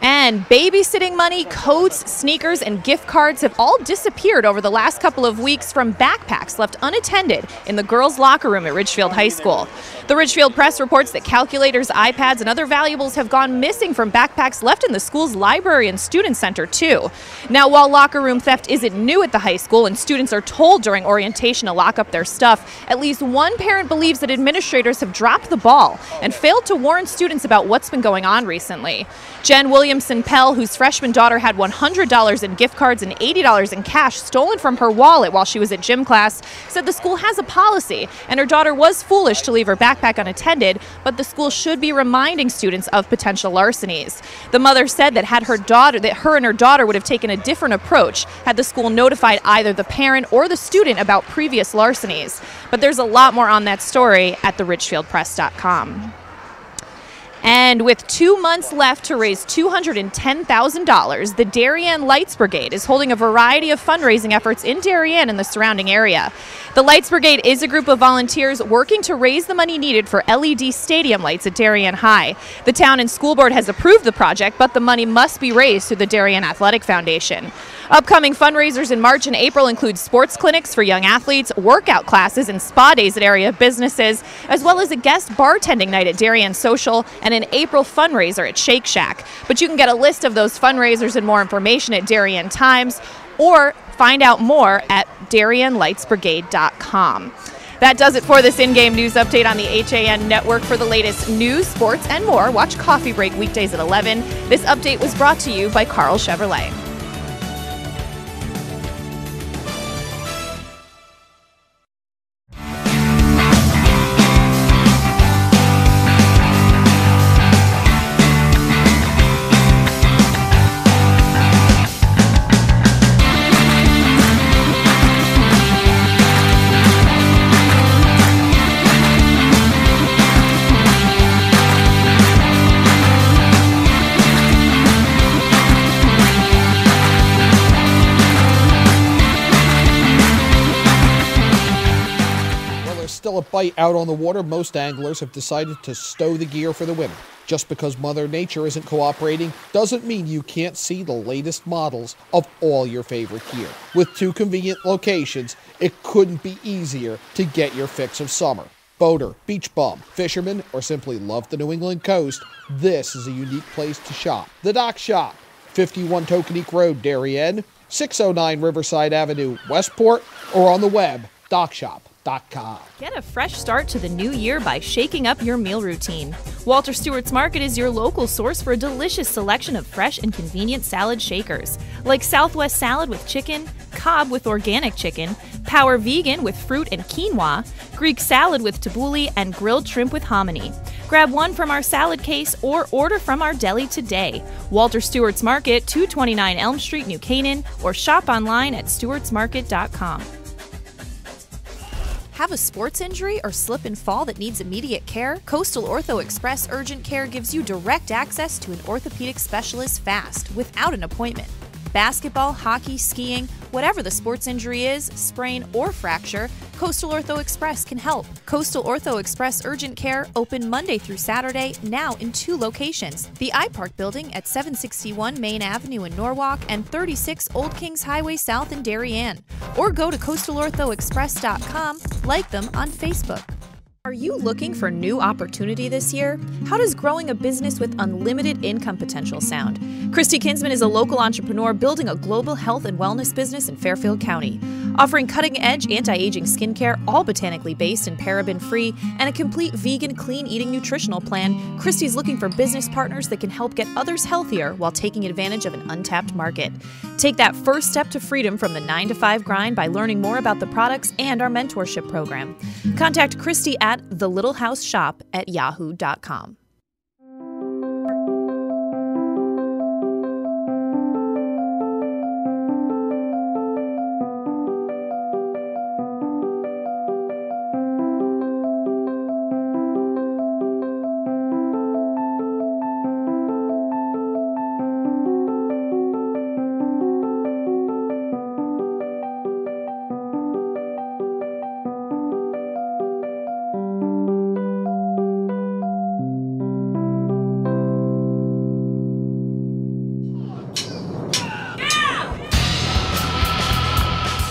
And babysitting money, coats, sneakers, and gift cards have all disappeared over the last couple of weeks from backpacks left unattended in the girls' locker room at Ridgefield High School. The Ridgefield Press reports that calculators, iPads, and other valuables have gone missing from backpacks left in the school's library and student center, too. Now, while locker room theft isn't new at the high school and students are told during orientation to lock up their stuff, at least one parent believes that administrators have dropped the ball and failed to warn students about what's been going on recently. Jen Williamson Pell, whose freshman daughter had $100 in gift cards and $80 in cash stolen from her wallet while she was at gym class, said the school has a policy and her daughter was foolish to leave her backpack unattended, but the school should be reminding students of potential larcenies. The mother said that her and her daughter would have taken a different approach had the school notified either the parent or the student about previous larcenies. But there's a lot more on that story at theridgefieldpress.com. And with 2 months left to raise $210,000, the Darien Lights Brigade is holding a variety of fundraising efforts in Darien and the surrounding area. The Lights Brigade is a group of volunteers working to raise the money needed for LED stadium lights at Darien High. The town and school board has approved the project, but the money must be raised through the Darien Athletic Foundation. Upcoming fundraisers in March and April include sports clinics for young athletes, workout classes, and spa days at area businesses, as well as a guest bartending night at Darien Social and an April fundraiser at Shake Shack. But you can get a list of those fundraisers and more information at Darien Times or find out more at DarienLightsBrigade.com. That does it for this in-game news update on the HAN network. For the latest news, sports, and more, watch Coffee Break weekdays at 11. This update was brought to you by Carl Chevrolet. Still a bite out on the water, most anglers have decided to stow the gear for the winter. Just because Mother Nature isn't cooperating doesn't mean you can't see the latest models of all your favorite gear. With 2 convenient locations, it couldn't be easier to get your fix of summer. Boater, beach bum, fisherman, or simply love the New England coast, this is a unique place to shop. The Dock Shop, 51 Tokenique Road, Darien, 609 Riverside Avenue, Westport, or on the web, dockshop.com. Get a fresh start to the new year by shaking up your meal routine. Walter Stewart's Market is your local source for a delicious selection of fresh and convenient salad shakers, like Southwest salad with chicken, Cobb with organic chicken, Power Vegan with fruit and quinoa, Greek salad with tabbouleh, and grilled shrimp with hominy. Grab one from our salad case or order from our deli today. Walter Stewart's Market, 229 Elm Street, New Canaan, or shop online at stewartsmarket.com. Have a sports injury or slip and fall that needs immediate care? Coastal Ortho Express Urgent Care gives you direct access to an orthopedic specialist fast, without an appointment. Basketball, hockey, skiing, whatever the sports injury is, sprain or fracture, Coastal Ortho Express can help. Coastal Ortho Express Urgent Care, open Monday through Saturday, now in 2 locations. The iPark building at 761 Main Avenue in Norwalk and 36 Old Kings Highway South in Darien. Or go to coastalorthoexpress.com, like them on Facebook. Are you looking for new opportunity this year? How does growing a business with unlimited income potential sound? Christy Kinsman is a local entrepreneur building a global health and wellness business in Fairfield County. Offering cutting-edge anti-aging skincare, all botanically based and paraben-free, and a complete vegan, clean-eating nutritional plan, Christy's looking for business partners that can help get others healthier while taking advantage of an untapped market. Take that first step to freedom from the 9-to-5 grind by learning more about the products and our mentorship program. Contact Christy at thelittlehouseshop@yahoo.com.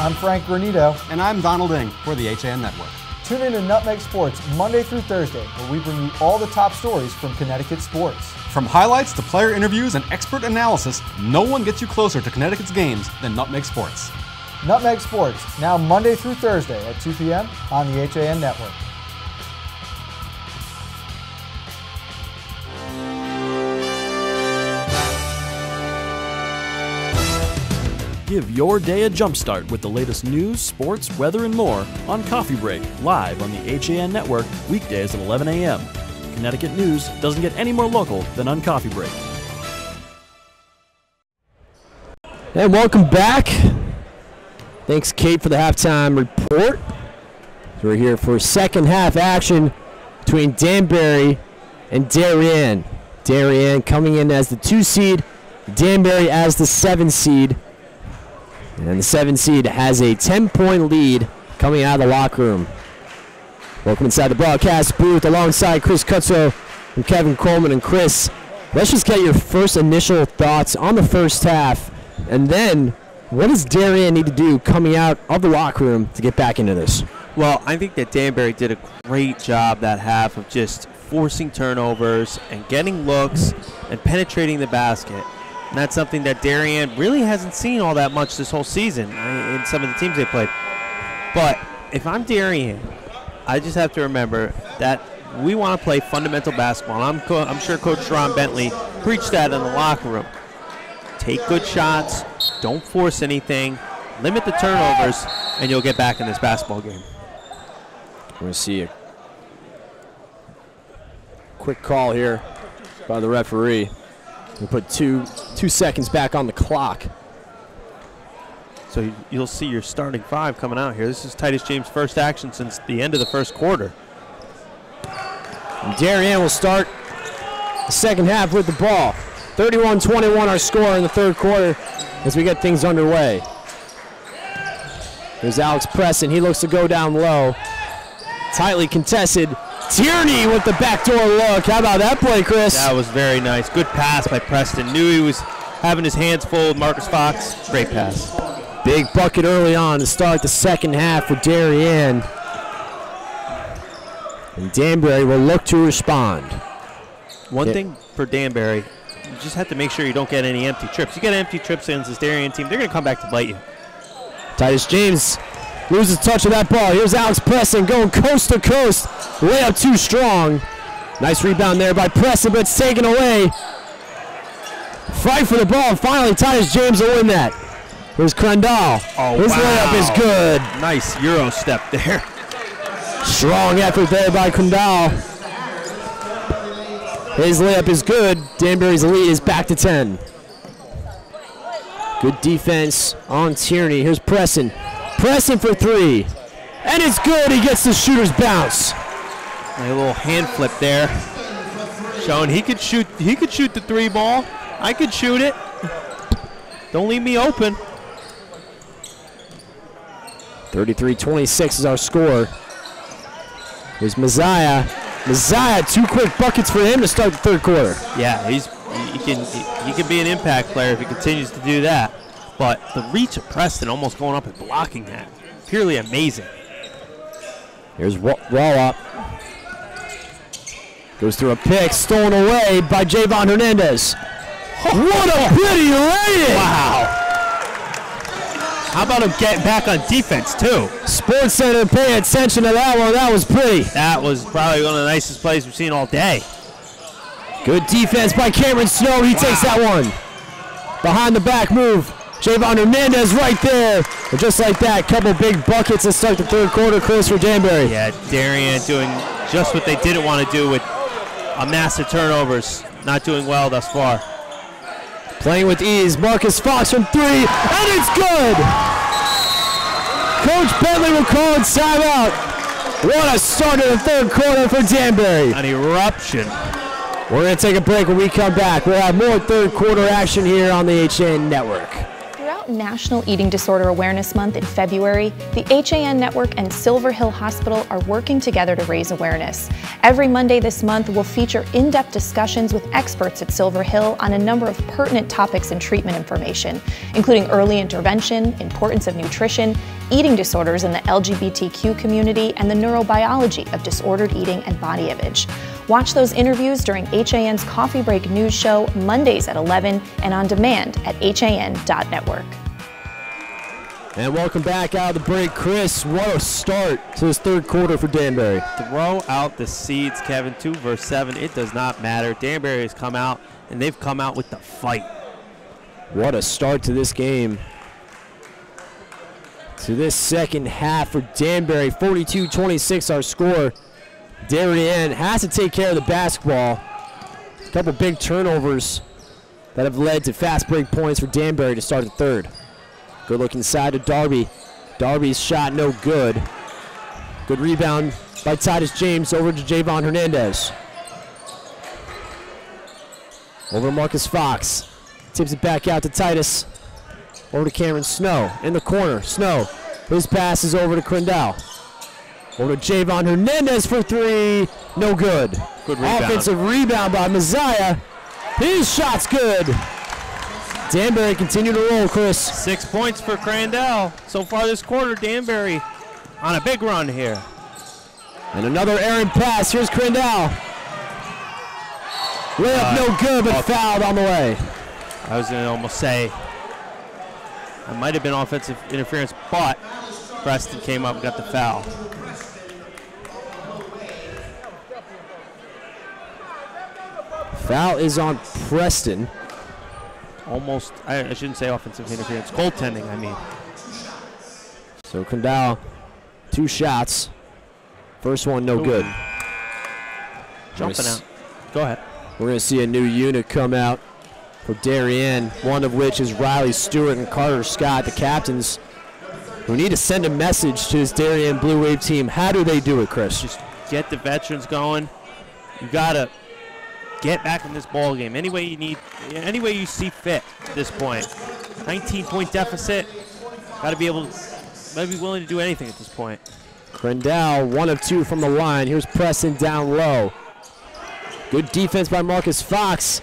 I'm Frank Granito. And I'm Donald Ing for the HAN Network. Tune in to Nutmeg Sports Monday through Thursday, where we bring you all the top stories from Connecticut sports. From highlights to player interviews and expert analysis, no one gets you closer to Connecticut's games than Nutmeg Sports. Nutmeg Sports, now Monday through Thursday at 2 p.m. on the HAN Network. Give your day a jumpstart with the latest news, sports, weather, and more on Coffee Break, live on the HAN Network, weekdays at 11 a.m. Connecticut news doesn't get any more local than on Coffee Break. And welcome back. Thanks, Kate, for the halftime report. So we're here for second half action between Danbury and Darien. Darien coming in as the 2 seed, Danbury as the 7 seed. And the 7 seed has a 10-point lead coming out of the locker room. Welcome inside the broadcast booth alongside Chris Cutso and Kevin Coleman. And Chris, let's just get your first initial thoughts on the first half. And then, what does Darien need to do coming out of the locker room to get back into this? Well, I think that Danbury did a great job that half of just forcing turnovers and getting looks and penetrating the basket. And that's something that Darien really hasn't seen all that much this whole season in some of the teams they played. But if I'm Darien, I just have to remember that we want to play fundamental basketball. I'm sure Coach Ron Bentley preached that in the locker room. Take good shots, don't force anything, limit the turnovers, and you'll get back in this basketball game. We're going to see a quick call here by the referee. We put two seconds back on the clock. So you'll see your starting 5 coming out here. This is Titus James' first action since the end of the first quarter. And Darien will start the second half with the ball. 31-21 our score in the third quarter as we get things underway. Here's Alex Preston. He looks to go down low. Tightly contested. Tierney with the backdoor look. How about that play, Chris? That was very nice. Good pass by Preston. Knew he was having his hands full with Marcus Fox. Great pass. Big bucket early on to start the second half for Darien. And Danbury will look to respond. One thing for Danbury, you just have to make sure you don't get any empty trips. You get empty trips against this Darien team, they're going to come back to bite you. Titus James loses touch of that ball. Here's Alex Preston going coast to coast. Layup too strong. Nice rebound there by Preston, but it's taken away. Fight for the ball. Finally, Titus James will win that. Here's Crandall. Oh, his wow. layup is good. Nice Euro step there. Strong effort there by Crandall. His layup is good. Danbury's lead is back to 10. Good defense on Tierney. Here's Preston. Preston for 3. And it's good. He gets the shooter's bounce. A little hand flip there. Showing he could shoot the 3 ball. I could shoot it. Don't leave me open. 33-26 is our score. Here's Messiah. Messiah, 2 quick buckets for him to start the third quarter. Yeah, he can be an impact player if he continues to do that. But the reach of Preston almost going up and blocking that. Purely amazing. Here's Wallop. Goes through a pick, stolen away by Javon Hernandez. What a pity lay it! Wow. How about him getting back on defense, too? Sports Center, pay attention to that one. That was pretty. That was probably one of the nicest plays we've seen all day. Good defense by Cameron Snow. He takes that one. Behind the back move. Javon Hernandez right there. And just like that, couple big buckets to start the third quarter, Chris, for Danbury. Yeah, Darien doing just what they didn't want to do with a massive turnovers. Not doing well thus far. Playing with ease, Marcus Fox from 3, and it's good! Coach Bentley will call it timeout. What a start to the third quarter for Danbury. An eruption. We're going to take a break. When we come back, we'll have more third quarter action here on the HAN Network. Throughout National Eating Disorder Awareness Month in February, the HAN Network and Silver Hill Hospital are working together to raise awareness. Every Monday this month, we'll feature in-depth discussions with experts at Silver Hill on a number of pertinent topics and treatment information, including early intervention, importance of nutrition, eating disorders in the LGBTQ community, and the neurobiology of disordered eating and body image. Watch those interviews during HAN's Coffee Break News Show Mondays at 11 and on demand at han.network. And welcome back out of the break. Chris, what a start to this third quarter for Danbury. Throw out the seeds, Kevin. 2 versus 7. It does not matter. Danbury has come out, and they've come out with the fight. What a start to this game. To this second half for Danbury. 42-26 our score. Darien has to take care of the basketball. A couple big turnovers that have led to fast break points for Danbury to start the third. Good look inside to Darby. Darby's shot no good. Good rebound by Titus James over to Javon Hernandez. Over to Marcus Fox. Tips it back out to Titus. Over to Cameron Snow in the corner. Snow. His pass is over to Crandall. Over to Javon Hernandez for 3. No good. Good rebound. Offensive rebound by Messiah. His shot's good. Danbury continue to roll, Chris. 6 points for Crandall. So far this quarter, Danbury on a big run here. And another errant pass. Here's Crandall. Layup no good, but fouled on the way. I was going to almost say it might have been offensive interference, but Preston came up and got the foul. Foul is on Preston. Almost, I shouldn't say offensive interference, goaltending, I mean. So Crandall, 2 shots. First one, no good. Jumping out. Go ahead. We're going to see a new unit come out for Darien, one of which is Riley Stewart and Carter Scott, the captains, who need to send a message to this Darien Blue Wave team. How do they do it, Chris? Just get the veterans going. You got to get back in this ball game any way you need, any way you see fit at this point. 19-point deficit. Got to be able to, maybe willing to do anything at this point. Crandall, 1 of 2 from the line. Here's Preston down low. Good defense by Marcus Fox.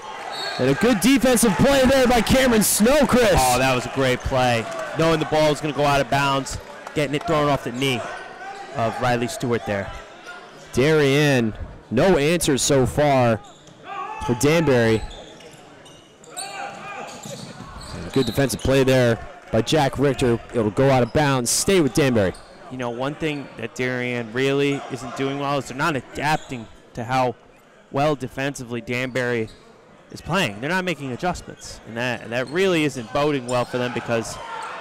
And a good defensive play there by Cameron Snow, Chris. Oh, that was a great play. Knowing the ball was going to go out of bounds, getting it thrown off the knee of Riley Stewart there. Darien, no answers so far for Danbury. And a good defensive play there by Jack Richter. It'll go out of bounds. Stay with Danbury. You know, one thing that Darien really isn't doing well is they're not adapting to how well defensively Danbury is playing. They're not making adjustments, and that really isn't boding well for them, because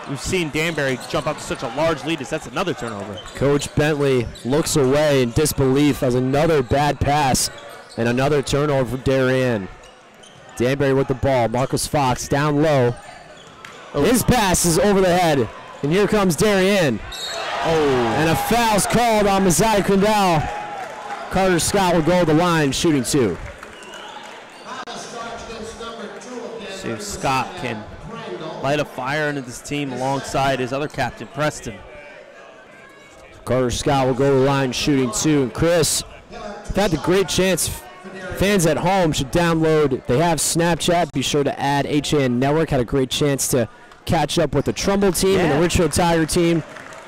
we've seen Danbury jump up to such a large lead as that's another turnover. Coach Bentley looks away in disbelief as another bad pass and another turnover for Darien. Danbury with the ball. Marcus Fox down low. His pass is over the head, and here comes Darien. And a foul's called on Messiah Crandall. Carter Scott will go to the line, shooting 2. See if Scott can light a fire into this team alongside his other captain, Preston. Carter Scott will go to the line, shooting 2. And Chris, we've had the great chance. Fans at home should download. They have Snapchat. Be sure to add HAN Network. Had a great chance to catch up with the Trumbull team and the Richfield Tiger team.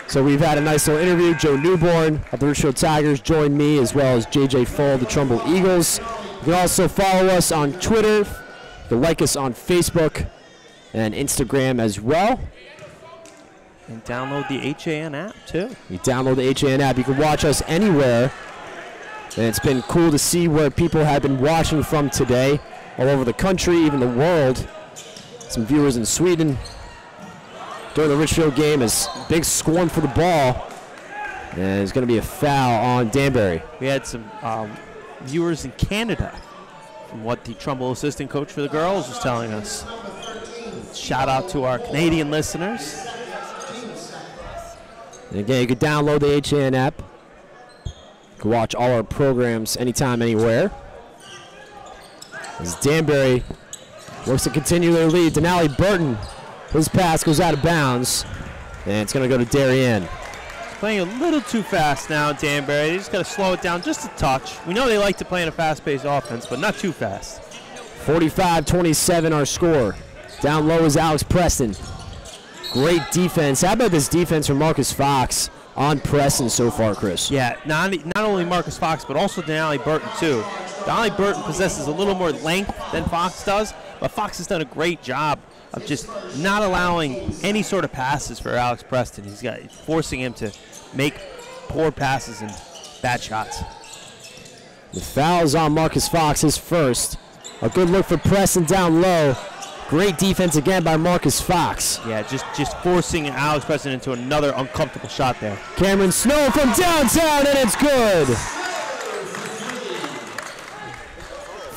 So we've had a nice little interview. Joe Newborn of the Richfield Tigers joined me, as well as JJ Full of the Trumbull Eagles. You can also follow us on Twitter. You can like us on Facebook and Instagram as well. And download the HAN app, too. You download the HAN app. You can watch us anywhere. And it's been cool to see where people have been watching from today, all over the country, even the world. Some viewers in Sweden during the Richfield game is big scorn for the ball. And there's going to be a foul on Danbury. We had some viewers in Canada from what the Trumbull assistant coach for the girls was telling us. Shout out to our Canadian listeners. And again, you can download the HAN app. You can watch all our programs anytime, anywhere. As Danbury works to continue their lead. Denali Burton, his pass goes out of bounds, and it's going to go to Darien. Playing a little too fast now, Danbury. They just got to slow it down just a touch. We know they like to play in a fast-paced offense, but not too fast. 45-27 our score. Down low is Alex Preston. Great defense. How about this defense from Marcus Fox on Preston so far, Chris? Yeah, not only Marcus Fox, but also Denali Burton, too. Denali Burton possesses a little more length than Fox does, but Fox has done a great job of just not allowing any sort of passes for Alex Preston. He's forcing him to make poor passes and bad shots. The foul's on Marcus Fox, his first. A good look for Preston down low. Great defense again by Marcus Fox. Yeah, just forcing Alex Preston into another uncomfortable shot there. Cameron Snow from downtown, and it's good.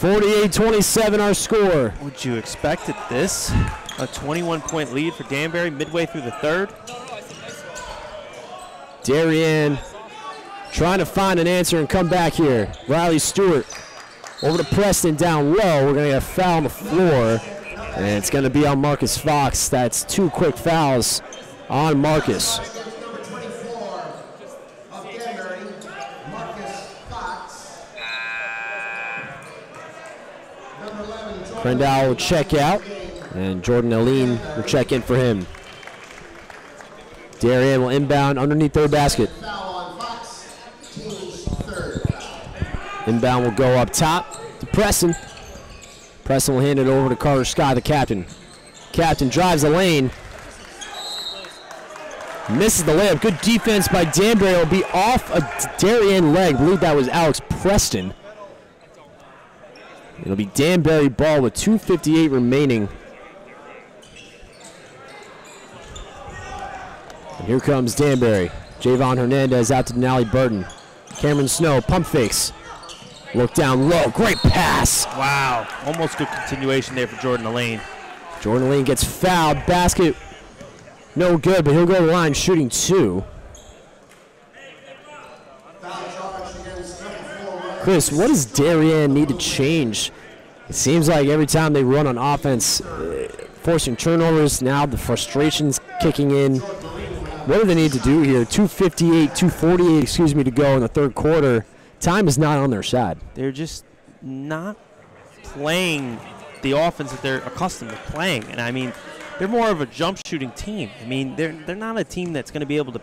48-27 our score. Would you expect at this? A 21-point lead for Danbury midway through the third. Darien trying to find an answer and come back here. Riley Stewart over to Preston down low. We're going to get a foul on the floor, and it's going to be on Marcus Fox. That's 2 quick fouls on Marcus. Crandall will check out, and Jordan Aline will check in for him. Darien will inbound underneath their basket. Inbound will go up top to Preston. Preston will hand it over to Carter Scott, the captain. Captain drives the lane. Misses the layup. Good defense by Danbury. It will be off a Darien leg. I believe that was Alex Preston. It'll be Danbury ball with 2:58 remaining. And here comes Danbury. Javon Hernandez out to Denali Burton. Cameron Snow, pump fakes. Look down low, great pass. Wow, almost good continuation there for Jordan Aline. Jordan Aline gets fouled, basket no good, but he'll go to the line shooting 2. Chris, what does Darien need to change? It seems like every time they run on offense, forcing turnovers, now the frustration's kicking in. What do they need to do here? 2:48 to go in the third quarter. Time is not on their side. They're just not playing the offense that they're accustomed to playing. And I mean, they're more of a jump shooting team. I mean, they're not a team that's going to be able to,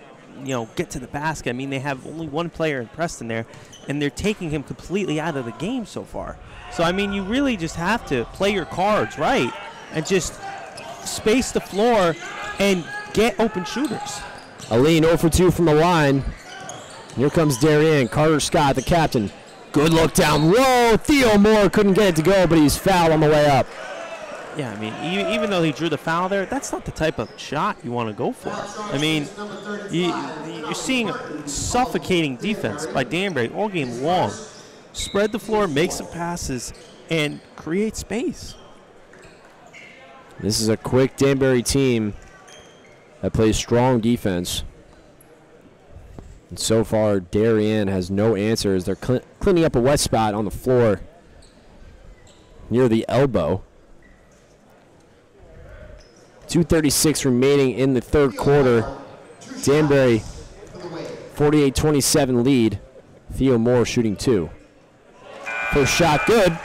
get to the basket. I mean, they have only one player in Preston there, and they're taking him completely out of the game so far. So, I mean, you really just have to play your cards right and just space the floor and get open shooters. Aline 0 for 2 from the line. Here comes Darien. Carter Scott, the captain. Good look down low. Theo Moore couldn't get it to go, but he's fouled on the way up. Yeah, I mean, even though he drew the foul there, that's not the type of shot you want to go for. I mean, you're seeing suffocating defense by Danbury all game long. Spread the floor, make some passes, and create space. This is a quick Danbury team that plays strong defense. And so far, Darien has no answers. They're cleaning up a wet spot on the floor near the elbow. 2:36 remaining in the third quarter. Danbury, 48-27 lead. Theo Moore shooting 2. First shot good.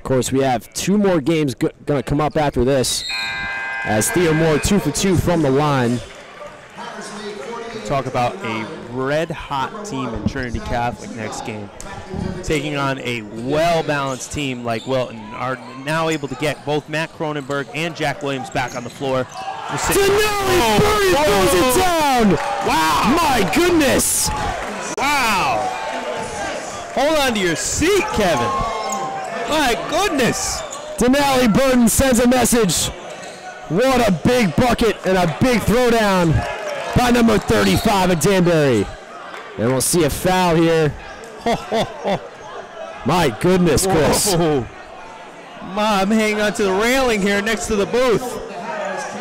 Of course, we have 2 more games going to come up after this, as Theo Moore 2 for 2 from the line. Talk about a red-hot team in Trinity Catholic next game. Taking on a well-balanced team like Wilton, are now able to get both Matt Cronenberg and Jack Williams back on the floor. Denali throws it down! Wow! My goodness! Wow! Hold on to your seat, Kevin. My goodness! Denali Burton sends a message. What a big bucket and a big throwdown by number 35 of Danbury. And we'll see a foul here. My goodness, Chris. Whoa. I'm hanging onto the railing here next to the booth.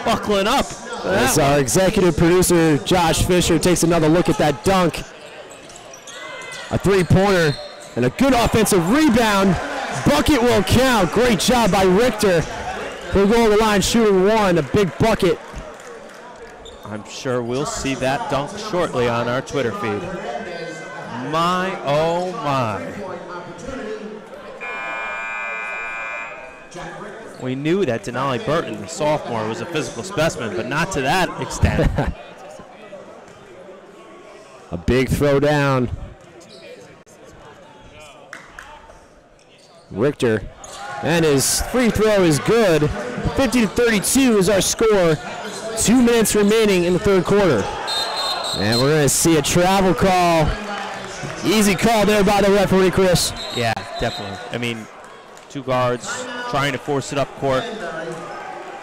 Buckling up. As our executive producer, Josh Fisher, takes another look at that dunk. A 3-pointer and a good offensive rebound. Bucket will count. Great job by Richter. He'll go to the line shooting 1, a big bucket. I'm sure we'll see that dunk shortly on our Twitter feed. My, oh my. We knew that Denali Burton, the sophomore, was a physical specimen, but not to that extent. A big throw down. Richter, and his free throw is good. 50-32 is our score. 2 minutes remaining in the 3rd quarter. And we're going to see a travel call. Easy call there by the referee, Chris. Yeah, definitely. I mean, 2 guards trying to force it up court.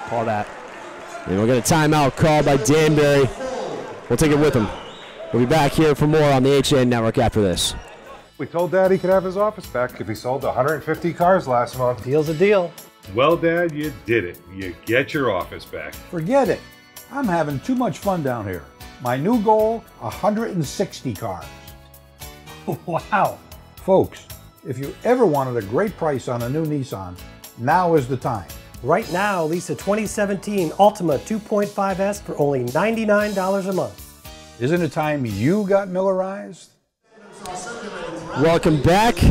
Call that. And we'll get a timeout called by Danbury. We'll take it with him. We'll be back here for more on the HN Network after this. We told Dad he could have his office back if he sold 150 cars last month. Deal's a deal. Well, Dad, you did it. You get your office back. Forget it. I'm having too much fun down here. My new goal, 160 cars. Wow. Folks, if you ever wanted a great price on a new Nissan, now is the time. Right now, lease a 2017 Altima 2.5S for only $99 a month. Isn't it time you got Millerized? Welcome back.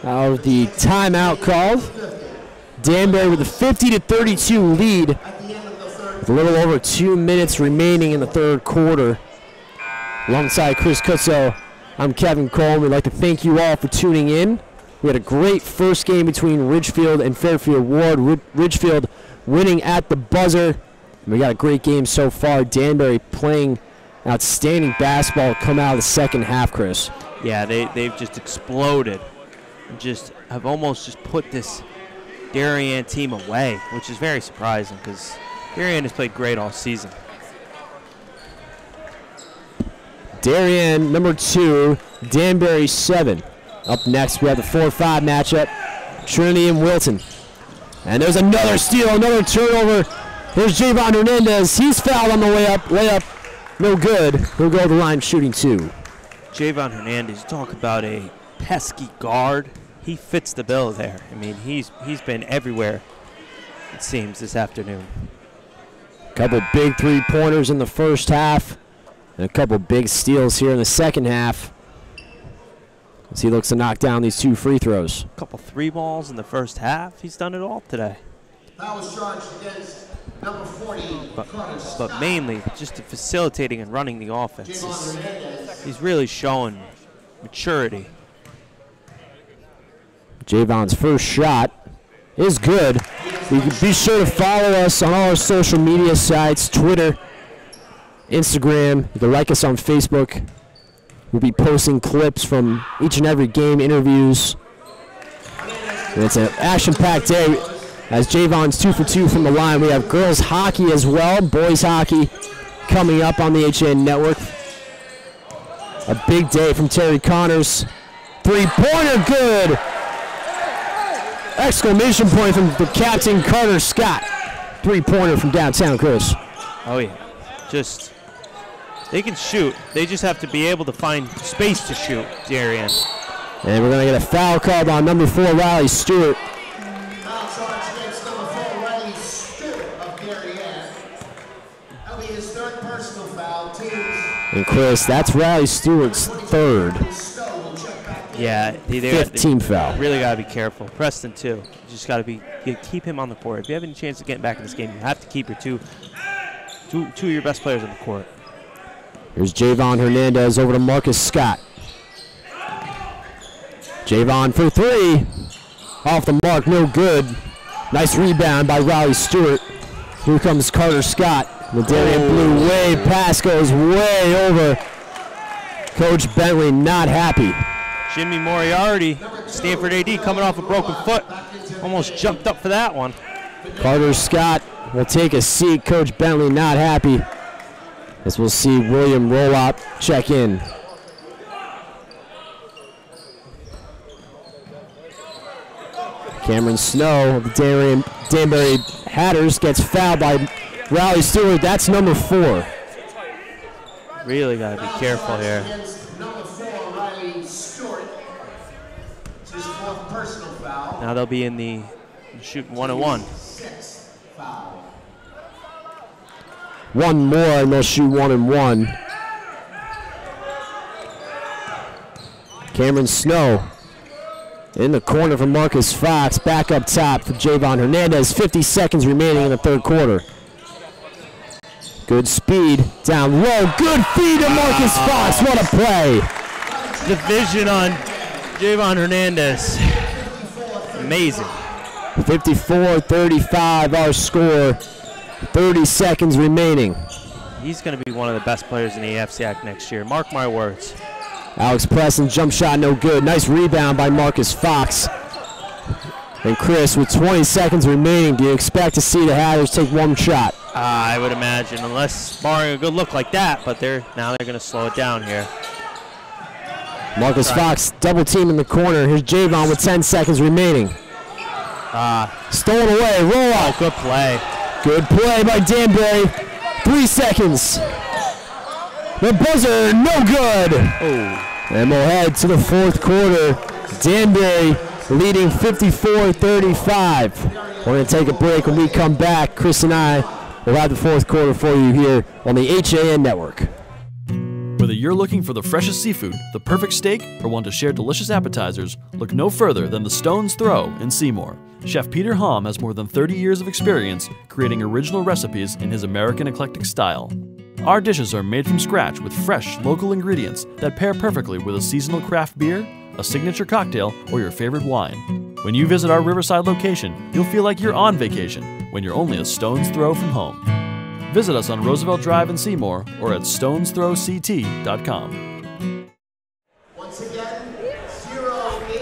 Out of the timeout called. Danbury with a 50-32 lead. With a little over 2 minutes remaining in the 3rd quarter. Alongside Chris Cuzzo, I'm Kevin Cole. We'd like to thank you all for tuning in. We had a great first game between Ridgefield and Fairfield Warde. Ridgefield winning at the buzzer. We got a great game so far. Danbury playing outstanding basketball come out of the 2nd half, Chris. Yeah, they've just exploded. And just have almost just put this Darien team away, which is very surprising because Darien has played great all season. Darien, number 2, Danbury 7. Up next, we have the 4-5 matchup, Trinity and Wilton. And there's another steal, another turnover. Here's Javon Hernandez. He's fouled on the way up, no good. He'll go to the line shooting 2. Javon Hernandez, talk about a pesky guard. He fits the bill there. I mean, he's been everywhere, it seems, this afternoon. Couple big 3-pointers in the 1st half. And a couple big steals here in the 2nd half. As he looks to knock down these 2 free throws. A couple 3 balls in the 1st half. He's done it all today. Foul was charged against number 40. But mainly just facilitating and running the offense. He's really showing maturity. Javon's first shot is good. You can be sure to follow us on all our social media sites, Twitter, Instagram. You can like us on Facebook. We'll be posting clips from each and every game, interviews. And it's an action-packed day. As Javon's 2 for 2 from the line, we have girls hockey as well, boys hockey coming up on the HN Network. A big day from Terry Connors. 3-pointer good. Exclamation point from the captain, Carter Scott. 3-pointer from downtown, Chris. Oh, yeah. Just, they can shoot. They just have to be able to find space to shoot, Darien. And we're going to get a foul called on number 4, Riley Stewart. Foul charged against number 4, Riley Stewart of Darien. That'll be his 3rd personal foul. And Chris, that's Riley Stewart's 3rd. Yeah, Fifth team foul. Really got to be careful. Preston too. You just got to keep him on the court. If you have any chance of getting back in this game, you have to keep your two of your best players on the court. Here's Javon Hernandez over to Marcus Scott. Javon for three. Off the mark, no good. Nice rebound by Riley Stewart. Here comes Carter Scott. The Darien Blue Wave pass goes way over. Coach Bentley not happy. Jimmy Moriarty, Stanford AD, coming off a broken foot. Almost jumped up for that one. Carter Scott will take a seat. Coach Bentley not happy. As we'll see William Rolop check in. Cameron Snow of the Danbury Hatters gets fouled by Riley Stewart. That's number 4. Really got to be careful here. Now they'll be in the shooting 1-on-1. One more and they'll shoot 1-on-1. Cameron Snow in the corner for Marcus Fox. Back up top for Javon Hernandez. 50 seconds remaining in the third quarter. Good speed down low. Good feed to Marcus Fox. What a play. The vision on Javon Hernandez. Amazing. 54-35 our score. 30 seconds remaining. He's going to be one of the best players in the FCIAC next year. Mark my words. Alex Preston, jump shot no good. Nice rebound by Marcus Fox. And Chris, with 20 seconds remaining, do you expect to see the Hatters take one shot? I would imagine, unless barring a good look like that, but now they're going to slow it down here. Marcus Fox double team in the corner. Here's Javon with 10 seconds remaining. Stolen away, roll out. Good play. Good play by Danbury. 3 seconds. The buzzer, no good. And we'll head to the fourth quarter. Danbury leading 54-35. We're going to take a break. When we come back, Chris and I will have the fourth quarter for you here on the HAN Network. Whether you're looking for the freshest seafood, the perfect steak, or want to share delicious appetizers, look no further than the Stone's Throw in Seymour. Chef Peter Hom has more than 30 years of experience creating original recipes in his American eclectic style. Our dishes are made from scratch with fresh, local ingredients that pair perfectly with a seasonal craft beer, a signature cocktail, or your favorite wine. When you visit our Riverside location, you'll feel like you're on vacation when you're only a stone's throw from home. Visit us on Roosevelt Drive in Seymour or at StonesThrowCT.com.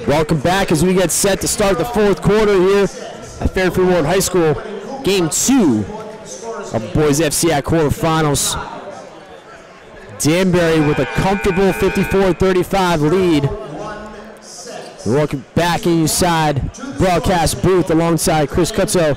Welcome back as we get set to start the fourth quarter here at Fairfield Warde High School. Game 2 of the boys FCIAC quarterfinals. Danbury with a comfortable 54-35 lead. We're welcome back inside broadcast booth alongside Chris Cutso.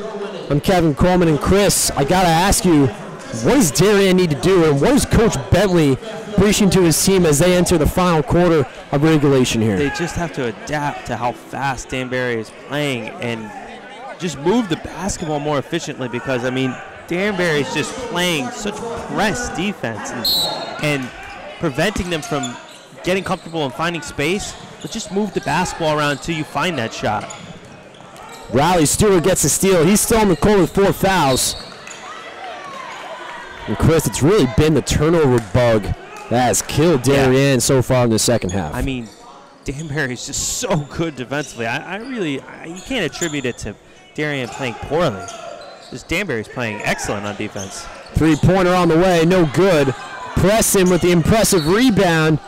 I'm Kevin Coleman. And Chris, I gotta ask you, what does Darien need to do, and what is Coach Bentley preaching to his team as they enter the final quarter of regulation here? They just have to adapt to how fast Danbury is playing and just move the basketball more efficiently, because, I mean, Danbury is just playing such press defense and preventing them from getting comfortable and finding space, but just move the basketball around until you find that shot. Riley Stewart gets a steal. He's still on the court with 4 fouls. And Chris, it's really been the turnover bug that has killed Darien so far in the second half. I mean, Danbury is just so good defensively. You can't attribute it to Darien playing poorly. Just Danbury's playing excellent on defense. 3-pointer on the way, no good. Preston with the impressive rebound.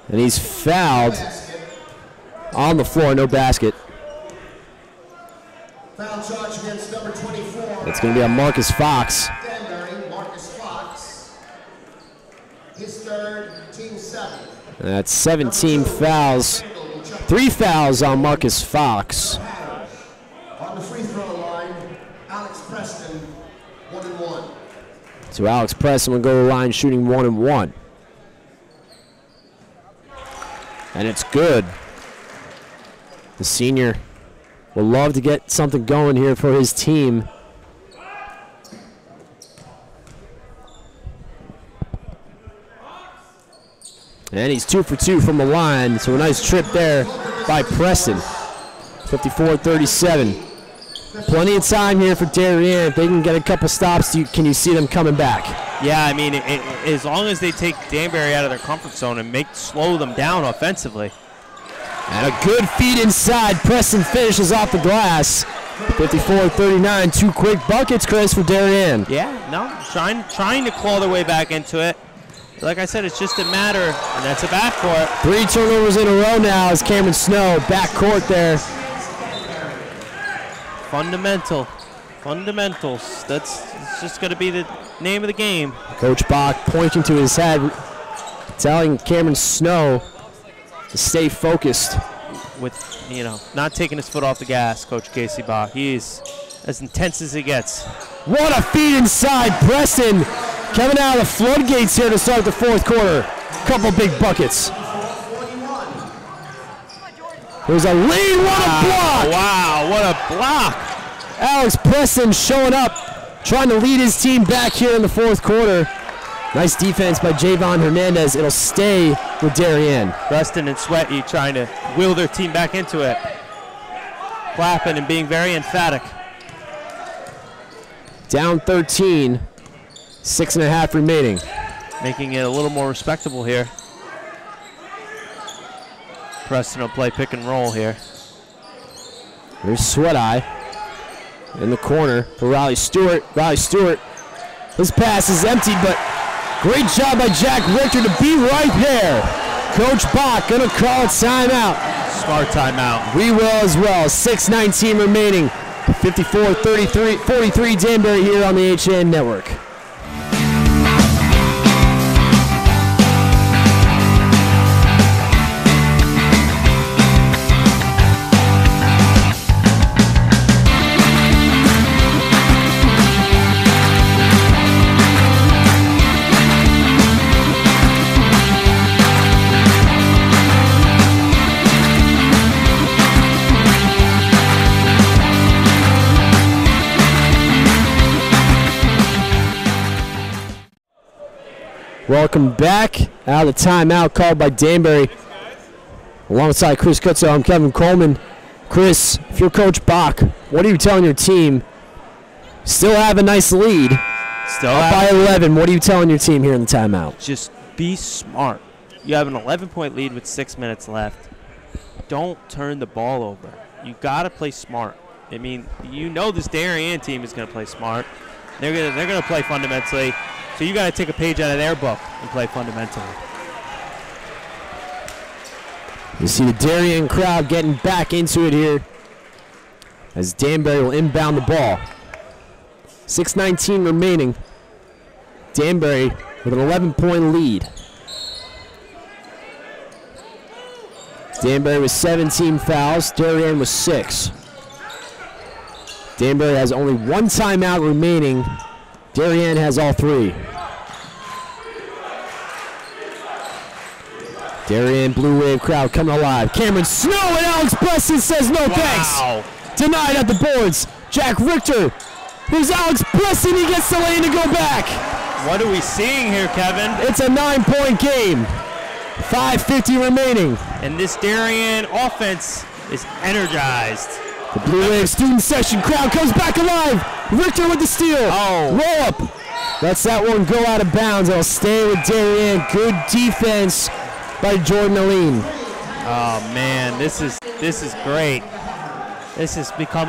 And he's fouled on the floor, no basket. Foul charge against number 24. It's going to be on Marcus Fox. Danbury, Marcus Fox. His third, team 7. And that's 17 fouls. 3 fouls on Marcus Fox. On the free throw line, Alex Preston, 1-1. So Alex Preston will go to the line shooting 1-1. And it's good. The senior will love to get something going here for his team. And he's 2 for 2 from the line, so a nice trip there by Preston. 54-37. Plenty of time here for Darien. If they can get a couple stops, can you see them coming back? Yeah, I mean, as long as they take Danbury out of their comfort zone and slow them down offensively. And a good feed inside. Preston finishes off the glass. 54-39. 2 quick buckets, Chris, for Darien. Yeah, no, trying to claw their way back into it. Like I said, it's just a matter, and that's a backcourt. 3 turnovers in a row now as Cameron Snow backcourt there. Fundamentals. It's just going to be the name of the game. Coach Bach pointing to his head, telling Cameron Snow to stay focused. With, not taking his foot off the gas, Coach Casey Bach. He's as intense as he gets. What a feed inside. Preston coming out of the floodgates here to start the 4th quarter. Couple big buckets. There's a lead. What a block! Wow, what a block! Alex Preston showing up, trying to lead his team back here in the 4th quarter. Nice defense by Javon Hernandez. It'll stay with Darien. Preston and Sweaty trying to wheel their team back into it. Clapping and being very emphatic. Down 13, 6.5 remaining. Making it a little more respectable here. Preston will play pick and roll here. There's Sweat-Eye in the corner for Riley Stewart. Riley Stewart, his pass is empty, but great job by Jack Richter to be right there. Coach Bach gonna call a timeout. Smart timeout. We will as well. 6:19 remaining. 54-43 Danbury here on the HN Network. Welcome back. Out of the timeout called by Danbury. Alongside Chris Kutzo, I'm Kevin Coleman. Chris, if you're Coach Bach, what are you telling your team? Still have a nice lead. Still up by 11. What are you telling your team here in the timeout? Just be smart. You have an 11-point lead with 6 minutes left. Don't turn the ball over. You got to play smart. I mean, this Darien team is going to play smart. They're going to play fundamentally. So you got to take a page out of their book and play fundamentally. You see the Darien crowd getting back into it here as Danbury will inbound the ball. 6:19 remaining. Danbury with an 11-point lead. Danbury with 17 fouls. Darien with 6. Danbury has only 1 timeout remaining. Darien has all 3. Darien Blue Wave crowd coming alive. Cameron Snow and Alex Preston says no thanks. Denied at the boards. Jack Richter. Here's Alex Preston. He gets the lane to go back. What are we seeing here, Kevin? It's a 9-point game. 5:50 remaining. And this Darien offense is energized. The Blue Wave student section crowd comes back alive. Richter with the steal. Roll up. Lets that one go out of bounds. It'll stay with Darien. Good defense by Jordan Aline. Oh man, this is great. This has become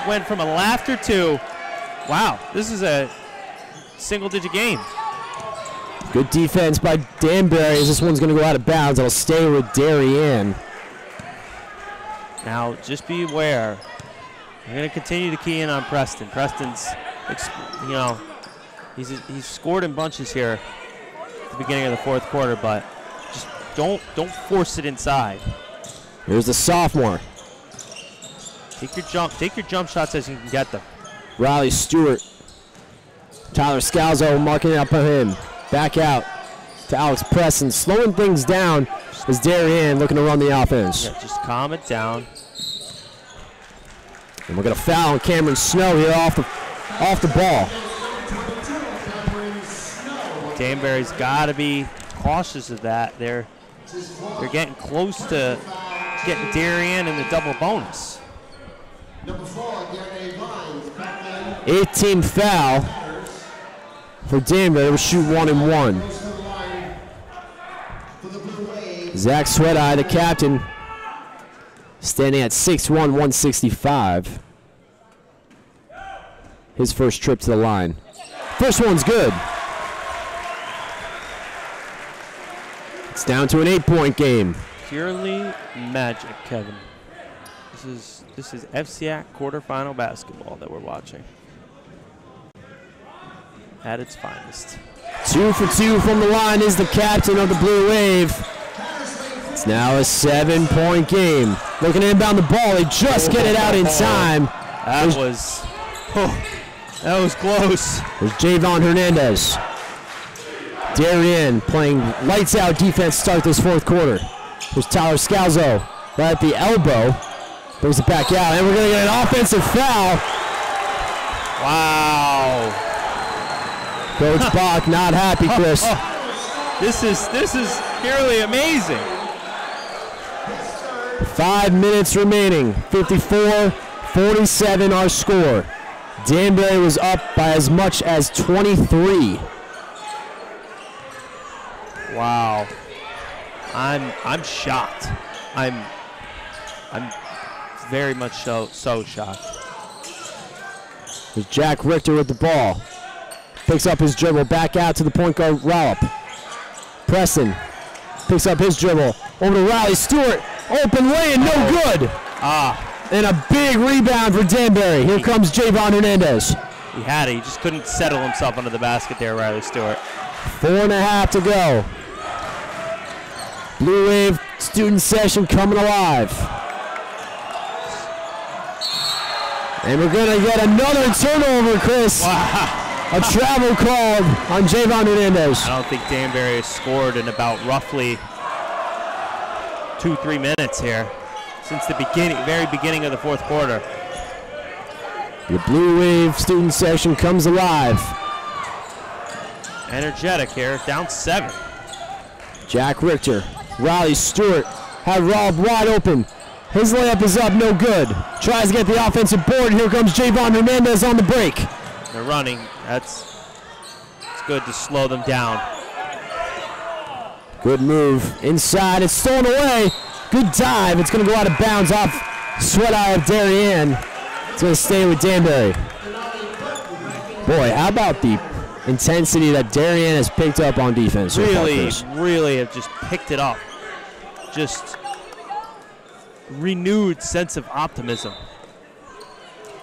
went from a laughter to, wow, this is a single-digit game. Good defense by Danbury as this one's going to go out of bounds. It'll stay with Darien. Now, just be aware. You're going to continue to key in on Preston. Preston's, he's scored in bunches here at the beginning of the 4th quarter, but just don't force it inside. Here's the sophomore. Take your jump shots as you can get them. Riley Stewart. Tyler Scalzo marking it up on him. Back out to Alex Preston, slowing things down as Darien looking to run the offense. Yeah, just calm it down. And we're going to foul on Cameron Snow here off the ball. Danbury's got to be cautious of that. They're getting close to getting Darien in the double bonus. Number 4, Darien Vines, 18th foul for Danbury. We'll shoot 1 and 1. Zach Sweat-Eye, the captain, standing at 6'1", 165. His first trip to the line. First one's good. It's down to an 8-point game. Purely magic, Kevin. This is FCIAC quarterfinal basketball that we're watching at its finest. 2 for 2 from the line is the captain of the Blue Wave. It's now a 7-point game. Looking to inbound the ball. They just get it out in time. That was close. There's Javon Hernandez. Darien playing lights out defense to start this fourth quarter. There's Tyler Scalzo right at the elbow. Brings it back out, and we're going to get an offensive foul. Wow. Coach Bach not happy, Chris. This is purely amazing. 5 minutes remaining. 54-47 our score. Danbury was up by as much as 23. Wow. I'm shocked. I'm very much so shocked. There's Jack Richter with the ball. Picks up his dribble, back out to the point guard, Rallop. Preston picks up his dribble, over to Riley Stewart. Open lane, no good. And a big rebound for Danbury. Here comes Javon Hernandez. He had it. He just couldn't settle himself under the basket there, Riley Stewart. 4.5 to go. Blue Wave student session coming alive. And we're going to get another turnover, Chris. Wow. A travel called on Javon Hernandez. I don't think Danbury has scored in about roughly 2-3 minutes here since the very beginning of the fourth quarter. The Blue Wave student session comes alive. Energetic here, down 7. Jack Richter, Riley Stewart had Rob wide open. His layup is up, no good. Tries to get the offensive board, and here comes Javon Hernandez on the break. They're running. It's good to slow them down. Good move inside. It's stolen away. Good dive. It's going to go out of bounds off Sweat-Eye of Darien. It's going to stay with Danbury. Boy, how about the intensity that Darien has picked up on defense? Really have just picked it up. Just renewed sense of optimism.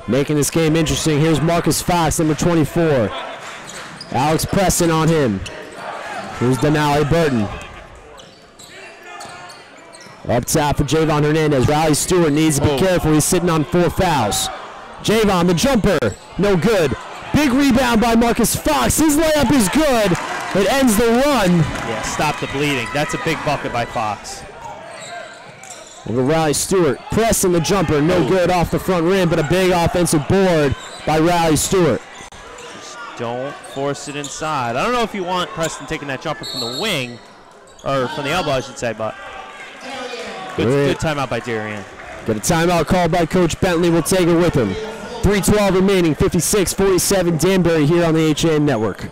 Making this game interesting. Here's Marcus Fox, number 24. Alex Preston on him. Here's Denali Burton. Up top for Javon Hernandez. Riley Stewart needs to be careful. He's sitting on 4 fouls. Javon, the jumper, no good. Big rebound by Marcus Fox. His layup is good. It ends the run. Yeah, stop the bleeding. That's a big bucket by Fox. Over Riley Stewart. Preston, the jumper, no good off the front rim, but a big offensive board by Riley Stewart. Just don't force it inside. I don't know if you want Preston taking that jumper from the wing, or from the elbow, I should say, but good timeout by Darien. Got a timeout called by Coach Bentley. We'll take it with him. 3:12 remaining, 56-47 Danbury here on the HAN Network.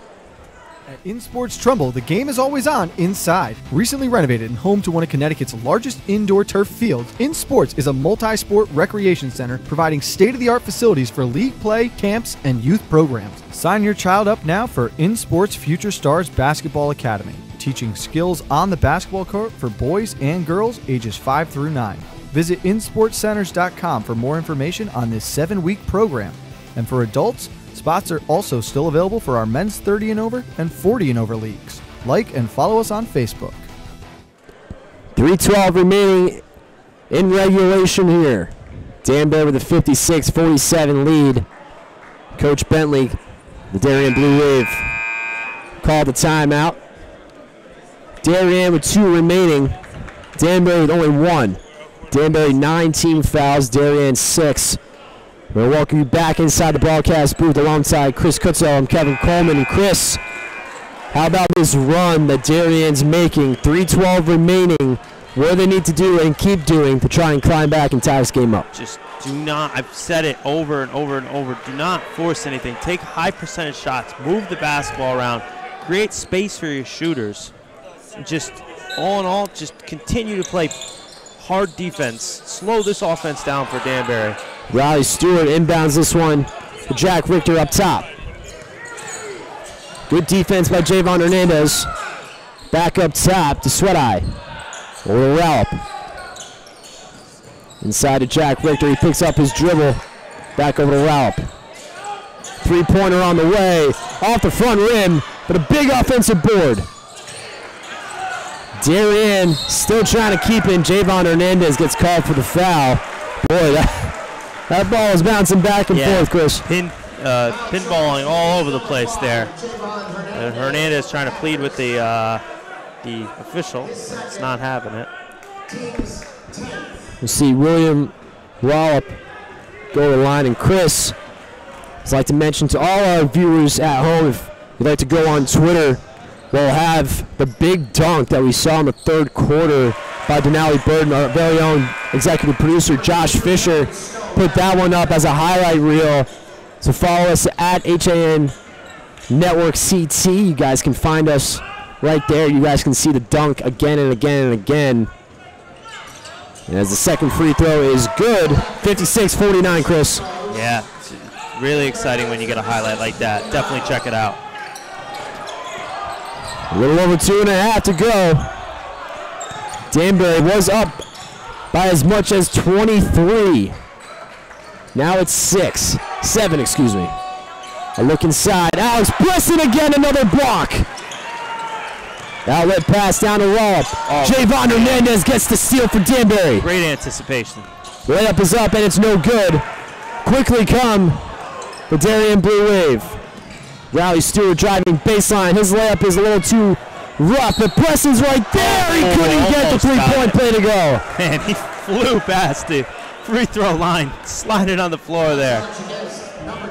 At In Sports Trumbull, the game is always on inside. Recently renovated and home to one of Connecticut's largest indoor turf fields, In Sports is a multi-sport recreation center providing state-of-the-art facilities for league play, camps, and youth programs. Sign your child up now for In Sports Future Stars Basketball Academy, teaching skills on the basketball court for boys and girls ages 5 through 9. Visit InSportsCenters.com for more information on this 7-week program. And for adults, spots are also still available for our men's 30 and over and 40 and over leagues. Like and follow us on Facebook. 3:12 remaining in regulation here. Danbury with a 56-47 lead. Coach Bentley, the Darien Blue Wave, called the timeout. Darien with 2 remaining. Danbury with only 1. Danbury 9 team fouls, Darien 6. We'll welcome you back inside the broadcast booth alongside Chris Kutzel and Kevin Coleman. And Chris, How about this run that Darien's making? 3:12 remaining. What do they need to do and keep doing to try and climb back and tie this game up? Just do not, I've said it over and over and over, do not force anything. Take high percentage shots, move the basketball around, create space for your shooters. And just all in all, just continue to play hard defense. Slow this offense down for Danbury. Riley Stewart inbounds this one to Jack Richter up top. Good defense by Javon Hernandez. Back up top to Sweat Eye. Over to Rallop. Inside to Jack Richter. He picks up his dribble. Back over to Rallop. Three-pointer on the way. Off the front rim, but a big offensive board. Darien still trying to keep in. Javon Hernandez gets called for the foul. Boy, that ball is bouncing back and forth, Chris. Pinballing all over the place there. And Hernandez trying to plead with the official. It's not having it. We'll see William Wallop go to the line. And Chris, I'd like to mention to all our viewers at home, if you'd like to go on Twitter, we'll have the big dunk that we saw in the third quarter by Denali Burden, our very own executive producer, Josh Fisher, put that one up as a highlight reel. So follow us at HAN Network CT. You guys can find us right there. You guys can see the dunk again and again and again. And as the second free throw is good, 56-49, Chris. Yeah, it's really exciting when you get a highlight like that. Definitely check it out. A little over 2.5 to go. Danbury was up by as much as 23. Now it's 7, excuse me. A look inside. Alex Preston again, another block. Outlet pass down to Wallop. Javon Hernandez gets the steal for Danbury. Great anticipation. Layup is up and it's no good. Quickly come the Darien Blue Wave. Riley Stewart driving baseline. His layup is a little too rough, but Preston's right there. He couldn't get the three-point play to go. Man, he flew past the free throw line, slided on the floor there.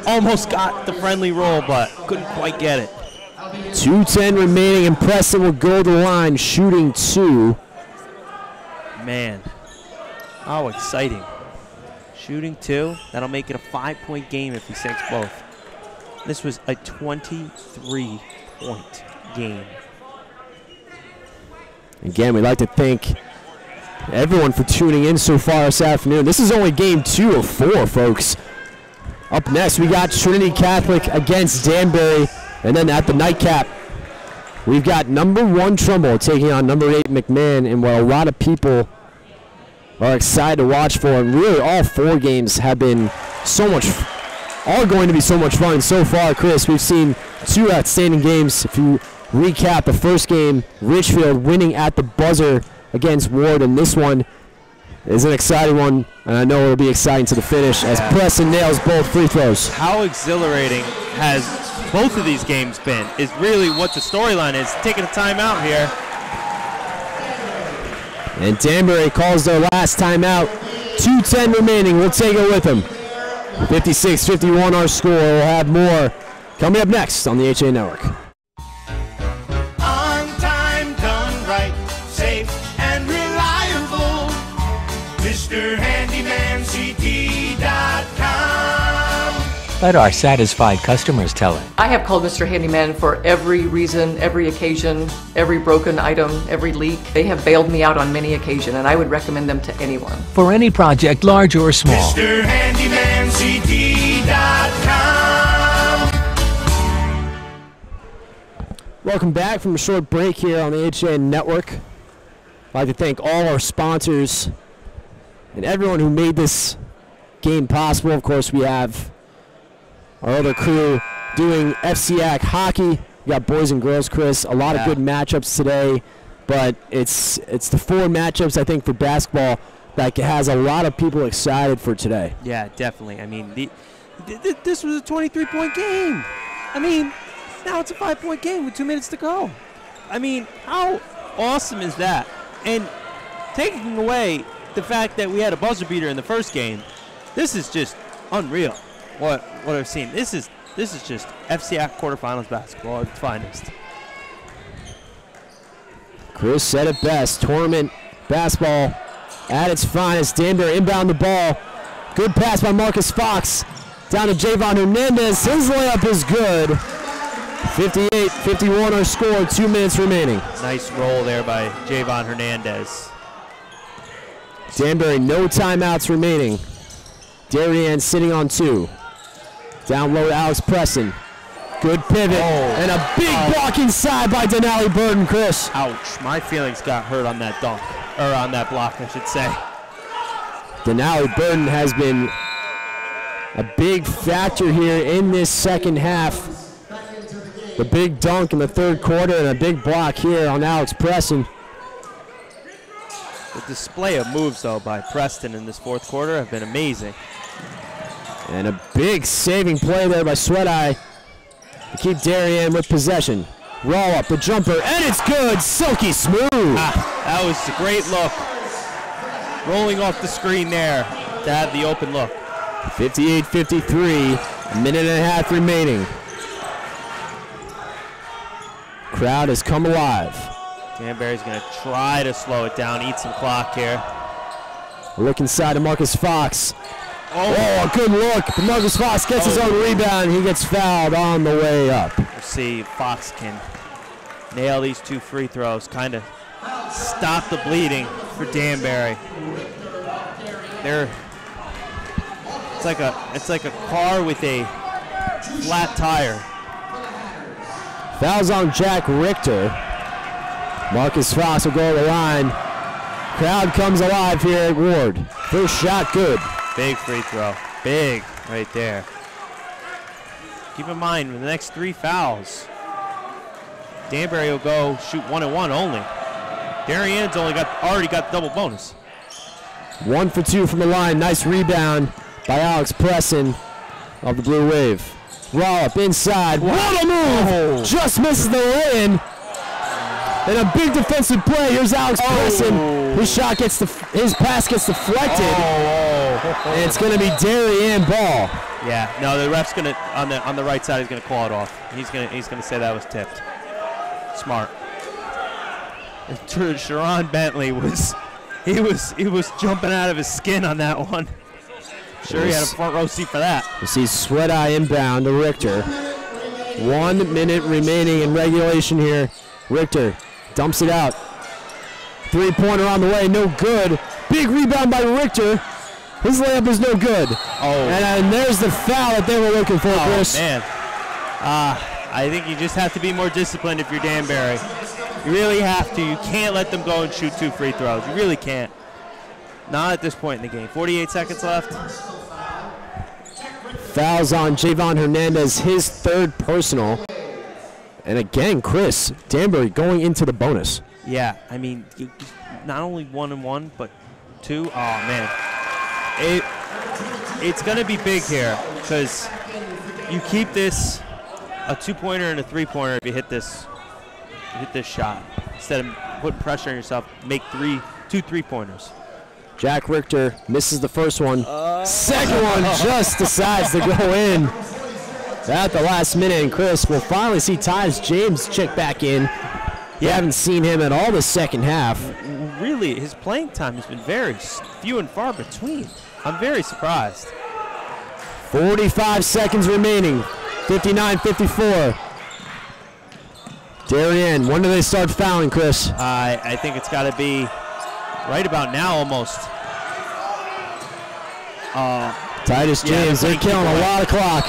Almost got the friendly roll, but couldn't quite get it. 2:10 remaining, and Preston will go to the line, shooting 2. Man, how exciting. Shooting 2, that'll make it a 5-point game if he sinks both. This was a 23-point game. Again, we'd like to thank everyone for tuning in so far this afternoon. This is only game 2 of 4, folks. Up next, we got Trinity Catholic against Danbury. And then at the nightcap, we've got number 1 Trumbull taking on number 8 McMahon in what a lot of people are excited to watch for. And really, all 4 games have been are going to be so much fun. So far, Chris, we've seen 2 outstanding games. If you recap the first game, Richfield winning at the buzzer against Warde, and this one is an exciting one, and I know it'll be exciting to the finish as Preston nails both free throws. How exhilarating has both of these games been is really what the storyline is. Taking a timeout here. And Danbury calls their last timeout. 2:10 remaining. We'll take it with them. 56-51 our score. We'll have more coming up next on the HA Network. On time, done right, safe and reliable. MrHandymanCT.com. Let our satisfied customers tell it. I have called Mr. Handyman for every reason, every occasion, every broken item, every leak. They have bailed me out on many occasions, and I would recommend them to anyone. For any project, large or small. MrHandymanCT.com. Welcome back from a short break here on the HA Network. I'd like to thank all our sponsors and everyone who made this game possible. Of course, we have our other crew doing FCIAC hockey. We got boys and girls, Chris. A lot of good matchups today, but it's the 4 matchups, I think, for basketball that has a lot of people excited for today. Yeah, definitely. I mean, this was a 23-point game. I mean, now it's a 5-point game with 2 minutes to go. I mean, how awesome is that? And taking away the fact that we had a buzzer beater in the first game, this is just unreal. What I've seen. This is just FCIAC quarterfinals basketball at its finest. Chris said it best. Tournament basketball at its finest. Danbury inbound the ball. Good pass by Marcus Fox. Down to Javon Hernandez. His layup is good. 58-51 our score. 2 minutes remaining. Nice roll there by Javon Hernandez. Danbury, no timeouts remaining. Darien sitting on 2. Down low to Alex Preston. Good pivot, and a big block inside by Denali Burton, Chris. Ouch, my feelings got hurt on that dunk, or on that block, I should say. Denali Burton has been a big factor here in this second half. The big dunk in the third quarter and a big block here on Alex Preston. The display of moves, though, by Preston in this fourth quarter have been amazing. And a big saving play there by Sweat-Eye to keep Darien with possession. Roll up the jumper, and it's good. Silky smooth. That was a great look. Rolling off the screen there to have the open look. 58-53, a minute and a half remaining. Crowd has come alive. Danbury's going to try to slow it down, eat some clock here. Look inside to Marcus Fox. Oh, a good look. But Marcus Fox gets his own rebound. He gets fouled on the way up. We'll see if Fox can nail these 2 free throws, kind of stop the bleeding for Danbury. It's like a car with a flat tire. Fouls on Jack Richter. Marcus Fox will go to the line. Crowd comes alive here at Warde. First shot good. Big free throw. Big right there. Keep in mind, with the next 3 fouls, Danbury will go shoot 1-and-1 only. Darien's already got double bonus. 1 for 2 from the line. Nice rebound by Alex Preston of the Blue Wave. Roll up inside. What a move! Just misses the lay-in. And a big defensive play. Here's Alex Preston. His pass gets deflected. And it's going to be Darien ball. Yeah, no, the ref's gonna on the right side. He's gonna call it off. He's gonna say that was tipped. Smart. Sharon Bentley was jumping out of his skin on that one. Sure, he had a front row seat for that. You see Sweat-Eye inbound to Richter. 1 minute remaining in regulation here. Richter dumps it out. 3-pointer on the way, no good. Big rebound by Richter. His layup is no good. And there's the foul that they were looking for, Chris. Man. I think you just have to be more disciplined if you're Danbury. You really have to. You can't let them go and shoot 2 free throws. You really can't. Not at this point in the game. 48 seconds left. Fouls on Javon Hernandez, his 3rd personal. And again, Chris, Danbury going into the bonus. Yeah, I mean, not only 1-and-1, but 2. Oh, man. It's going to be big here because you keep this a 2-pointer and a 3-pointer if you hit this shot. Instead of putting pressure on yourself, make 2 3-pointers. Jack Richter misses the first one. Second one just decides to go in at the last minute. And Chris, we'll finally see Tyus James check back in. You haven't seen him at all the second half. Really, his playing time has been very few and far between. I'm very surprised. 45 seconds remaining. 59-54. Darien, when do they start fouling, Chris? I think it's got to be right about now almost. Tyus James, they're killing a lot of clock.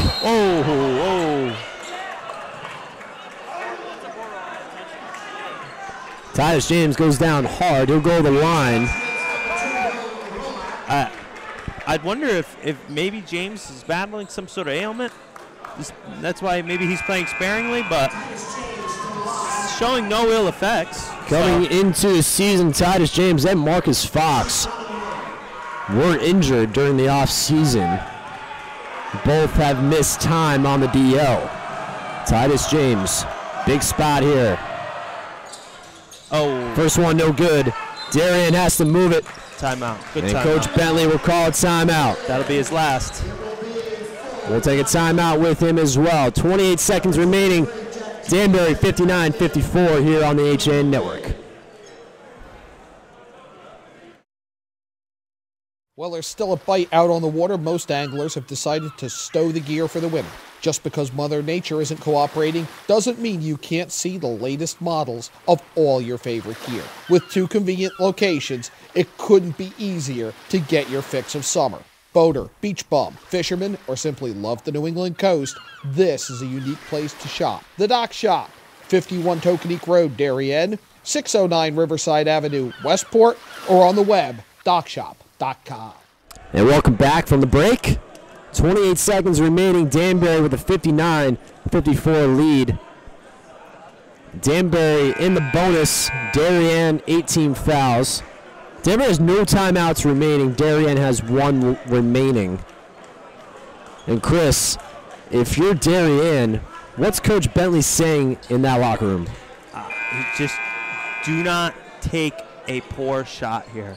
Tyus James goes down hard. He'll go to the line. I'd wonder if maybe James is battling some sort of ailment. That's why maybe he's playing sparingly, but showing no ill effects. Coming into the season, Tyus James and Marcus Fox were injured during the offseason. Both have missed time on the DL. Tyus James, big spot here. First one, no good. Darien has to move it. Timeout. Good and timeout. Coach Bentley will call a timeout. That'll be his last. We'll take a timeout with him as well. 28 seconds remaining. Danbury 59-54 here on the HN Network. While there's still a bite out on the water, most anglers have decided to stow the gear for the winter. Just because Mother Nature isn't cooperating doesn't mean you can't see the latest models of all your favorite gear. With 2 convenient locations, it couldn't be easier to get your fix of summer. Boater, beach bum, fisherman, or simply love the New England coast, this is a unique place to shop. The Dock Shop, 51 Tokenique Road, Darien, 609 Riverside Avenue, Westport, or on the web, dockshop.com. And welcome back from the break. 28 seconds remaining. Danbury with a 59-54 lead. Danbury in the bonus. Darien 18 fouls. Danbury has no timeouts remaining. Darien has 1 remaining. And Chris, if you're Darien, what's Coach Bentley saying in that locker room? Just do not take a poor shot here.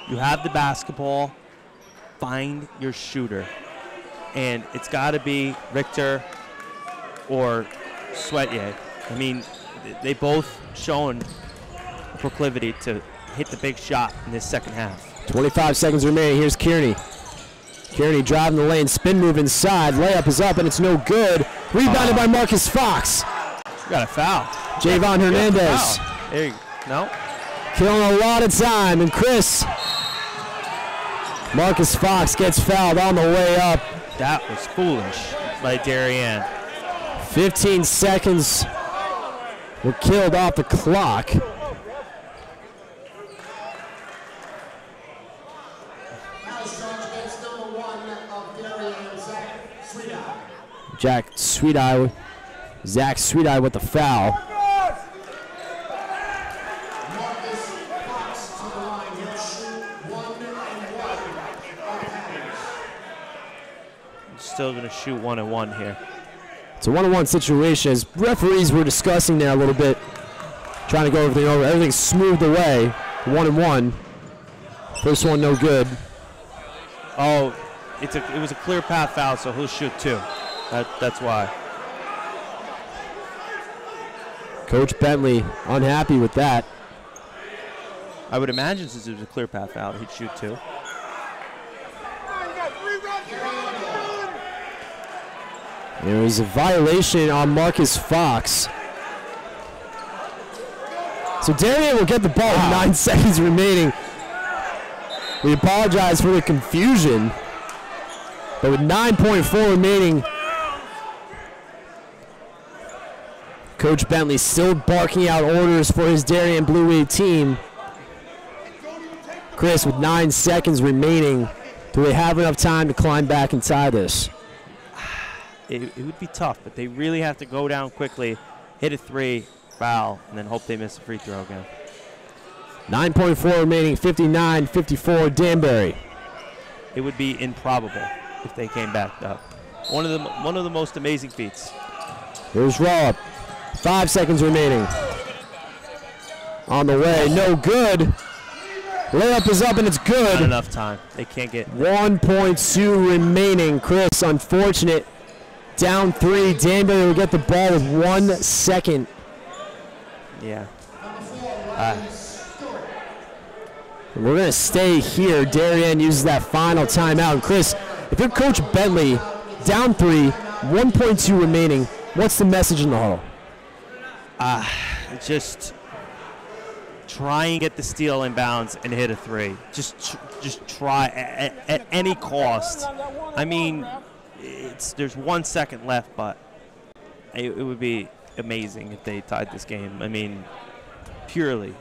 You have the basketball. Find your shooter. And it's got to be Richter or Sweatier. I mean, they both shown a proclivity to hit the big shot in this second half. 25 seconds remaining. Here's Kearney. Kearney driving the lane, spin move inside. Layup is up, and it's no good. Rebounded by Marcus Fox. You got a foul. Javon Hernandez. There you go. No. Killing a lot of time, and Chris. Marcus Fox gets fouled on the way up. That was foolish by Darien. 15 seconds were killed off the clock. Zach Sweeteye with the foul. Still going to shoot 1-1 here. It's a 1-1 situation, as referees were discussing there a little bit, trying to go everything over. Everything's smoothed away. 1-1. First one, no good. Oh, it was a clear path foul, so he'll shoot 2. That's why. Coach Bentley unhappy with that. I would imagine since it was a clear path foul, he'd shoot 2. There was a violation on Marcus Fox. So Darien will get the ball with 9 seconds remaining. We apologize for the confusion. But with 9.4 remaining, Coach Bentley still barking out orders for his Darien Blue Wave team. Chris, with 9 seconds remaining, do they have enough time to climb back and tie this? It would be tough, but they really have to go down quickly, hit a 3, foul, and then hope they miss a free throw again. 9.4 remaining, 59-54 Danbury. It would be improbable if they came back up. One of the most amazing feats. Here's Roll-up. 5 seconds remaining. On the way, no good. Layup is up and it's good. Not enough time. They can't get 1.2 remaining. Chris, unfortunate. Down 3. Danbury will get the ball with 1 second. Yeah. We're going to stay here. Darien uses that final timeout. And Chris, if you're Coach Bentley, down 3, 1.2 remaining, what's the message in the huddle? Just try and get the steal in bounds and hit a 3. Just try at any cost. I mean, there's 1 second left, but it would be amazing if they tied this game. I mean, purely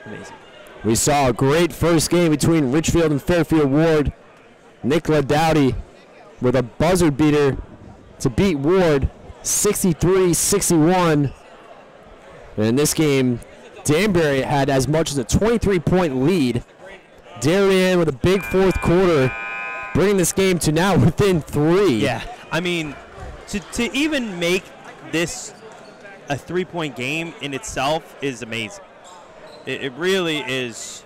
amazing. We saw a great first game between Richfield and Fairfield Warde. Nicola Dowdy with a buzzer beater to beat Warde 63-61. And in this game, Danbury had as much as a 23-point lead. Darien with a big fourth quarter, bringing this game to now within 3. Yeah, I mean, to even make this a 3-point game in itself is amazing. It really is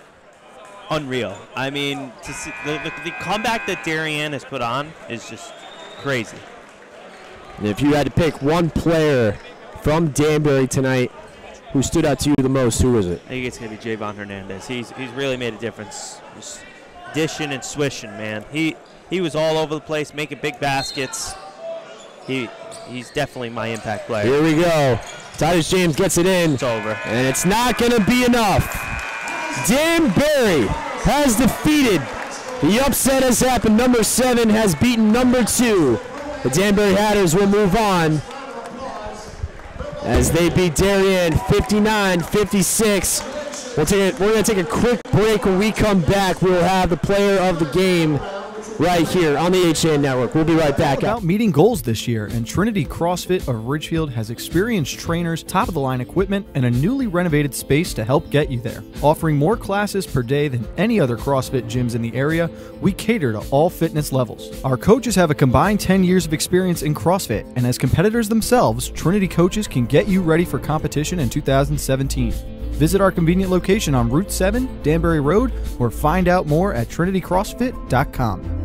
unreal. I mean, to see the comeback that Darien has put on is just crazy. And if you had to pick one player from Danbury tonight who stood out to you the most, who was it? I think it's going to be Javon Hernandez. He's really made a difference. Just dishing and swishing, man. He was all over the place, making big baskets. He's definitely my impact player. Here we go. Titus James gets it in. It's over. And it's not going to be enough. Danbury has defeated. The upset has happened. Number 7 has beaten number 2. The Danbury Hatters will move on as they beat Darien 59-56. We're going to take a quick break. When we come back, we'll have the player of the game right here on the HAN Network. We'll be right back. About meeting goals this year, and Trinity CrossFit of Ridgefield has experienced trainers, top-of-the-line equipment, and a newly renovated space to help get you there. Offering more classes per day than any other CrossFit gyms in the area, we cater to all fitness levels. Our coaches have a combined 10 years of experience in CrossFit, and as competitors themselves, Trinity coaches can get you ready for competition in 2017. Visit our convenient location on Route 7, Danbury Road, or find out more at trinitycrossfit.com.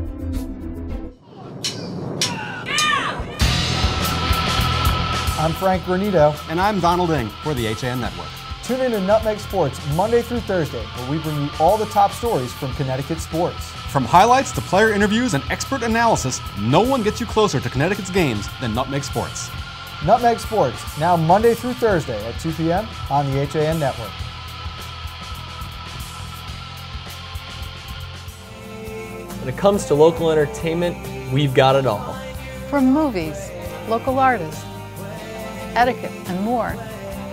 I'm Frank Granito. And I'm Donald Ing for the HAN Network. Tune in to Nutmeg Sports Monday through Thursday, where we bring you all the top stories from Connecticut sports. From highlights to player interviews and expert analysis, no one gets you closer to Connecticut's games than Nutmeg Sports. Nutmeg Sports, now Monday through Thursday at 2 p.m. on the HAN Network. When it comes to local entertainment, we've got it all. From movies, local artists, etiquette, and more.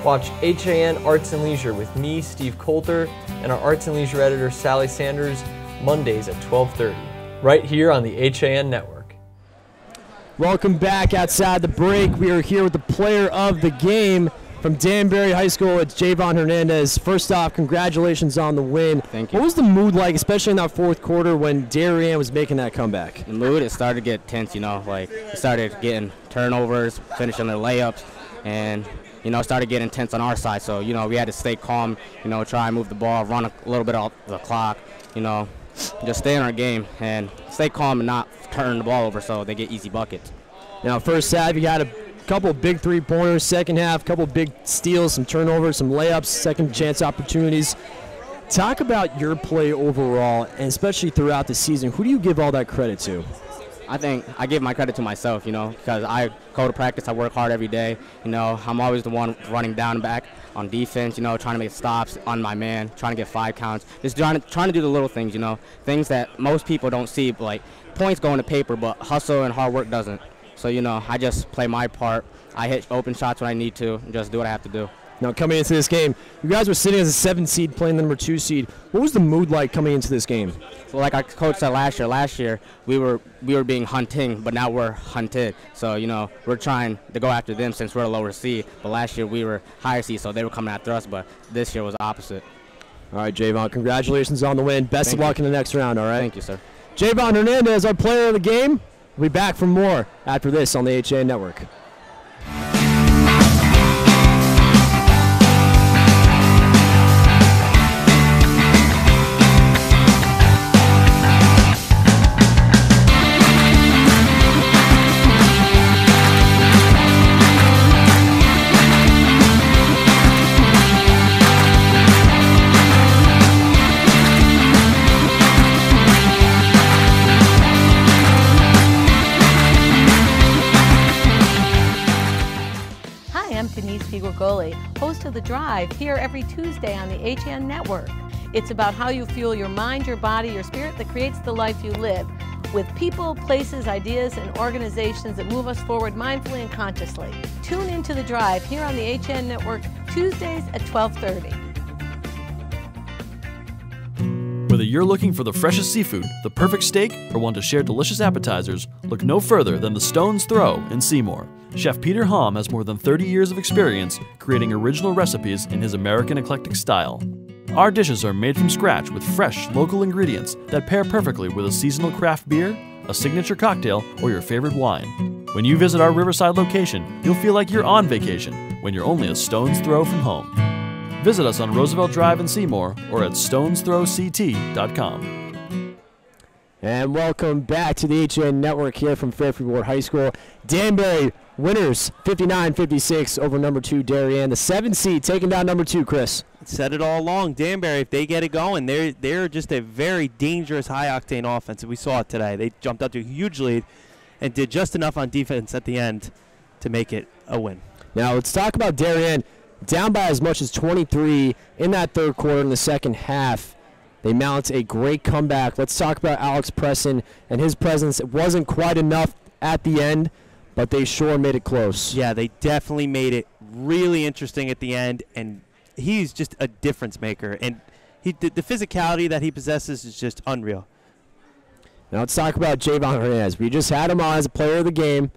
Watch HAN Arts and Leisure with me, Steve Coulter, and our Arts and Leisure editor, Sally Sanders, Mondays at 12:30, right here on the HAN Network. Welcome back outside the break. We are here with the player of the game from Danbury High School. It's Javon Hernandez. First off, congratulations on the win. Thank you. What was the mood like, especially in that fourth quarter when Darien was making that comeback? The mood, it started to get tense, you know, like it started getting turnovers, finishing their layups, and, you know, it started getting tense on our side. So, you know, we had to stay calm, you know, try and move the ball, run a little bit off the clock, you know, just stay in our game and stay calm and not turn the ball over so they get easy buckets. Now, first half, you had a couple of big three-pointers. Second half, a couple of big steals, some turnovers, some layups, second chance opportunities. Talk about your play overall, and especially throughout the season. Who do you give all that credit to? I think I give my credit to myself, you know, because I go to practice, I work hard every day. You know, I'm always the one running down and back on defense, you know, trying to make stops on my man, trying to get 5 counts. Just trying to do the little things, you know, things that most people don't see, like points go into paper, but hustle and hard work doesn't. So, you know, I just play my part. I hit open shots when I need to and just do what I have to do. Now, coming into this game, you guys were sitting as a 7 seed playing the number 2 seed. What was the mood like coming into this game? So like our coach said last year we were being hunting, but now we're hunted. So, you know, we're trying to go after them since we're a lower seed. But last year we were higher seed, so they were coming after us. But this year was the opposite. All right, Javon, congratulations on the win. Best of luck in the next round, all right? Thank you, sir. Javon Hernandez, our player of the game. We'll be back for more after this on the HAN Network. Host of The Drive, here every Tuesday on the HAN Network. It's about how you fuel your mind, your body, your spirit that creates the life you live, with people, places, ideas, and organizations that move us forward mindfully and consciously. Tune into The Drive here on the HAN Network, Tuesdays at 12:30. Whether you're looking for the freshest seafood, the perfect steak, or want to share delicious appetizers, look no further than the Stone's Throw in Seymour. Chef Peter Hom has more than 30 years of experience creating original recipes in his American eclectic style. Our dishes are made from scratch with fresh, local ingredients that pair perfectly with a seasonal craft beer, a signature cocktail, or your favorite wine. When you visit our Riverside location, you'll feel like you're on vacation when you're only a stone's throw from home. Visit us on Roosevelt Drive in Seymour or at stonestrowct.com. And welcome back to the HN Network here from Fairfield Warde High School. Danbury winners 59-56 over number 2 Darien. The 7 seed taking down number 2, Chris. Said it all along. Danbury, if they get it going, they're just a very dangerous high-octane offense. And we saw it today. They jumped up to a huge lead and did just enough on defense at the end to make it a win. Now let's talk about Darien. Down by as much as 23 in that third quarter in the second half. They mount a great comeback. Let's talk about Alex Presson and his presence. It wasn't quite enough at the end, but they sure made it close. Yeah, they definitely made it really interesting at the end, and he's just a difference maker. And the physicality that he possesses is just unreal. Now let's talk about Javon Hernandez. We just had him on as a player of the game.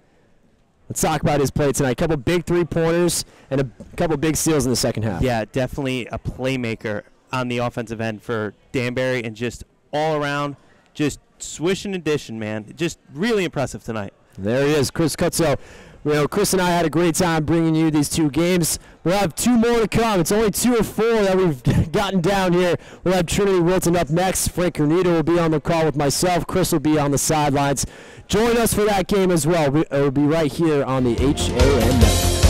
Let's talk about his play tonight. A couple big three-pointers and a couple big steals in the second half. Yeah, definitely a playmaker on the offensive end for Danbury, and just all around, just swishing and dishing, man. Just really impressive tonight. There he is, Chris Cutso. You know, Chris and I had a great time bringing you these 2 games. We'll have 2 more to come. It's only 2 or 4 that we've gotten down here. We'll have Trinity Wilton up next. Frank Cornito will be on the call with myself. Chris will be on the sidelines. Join us for that game as well. It will be right here on the HAN Network.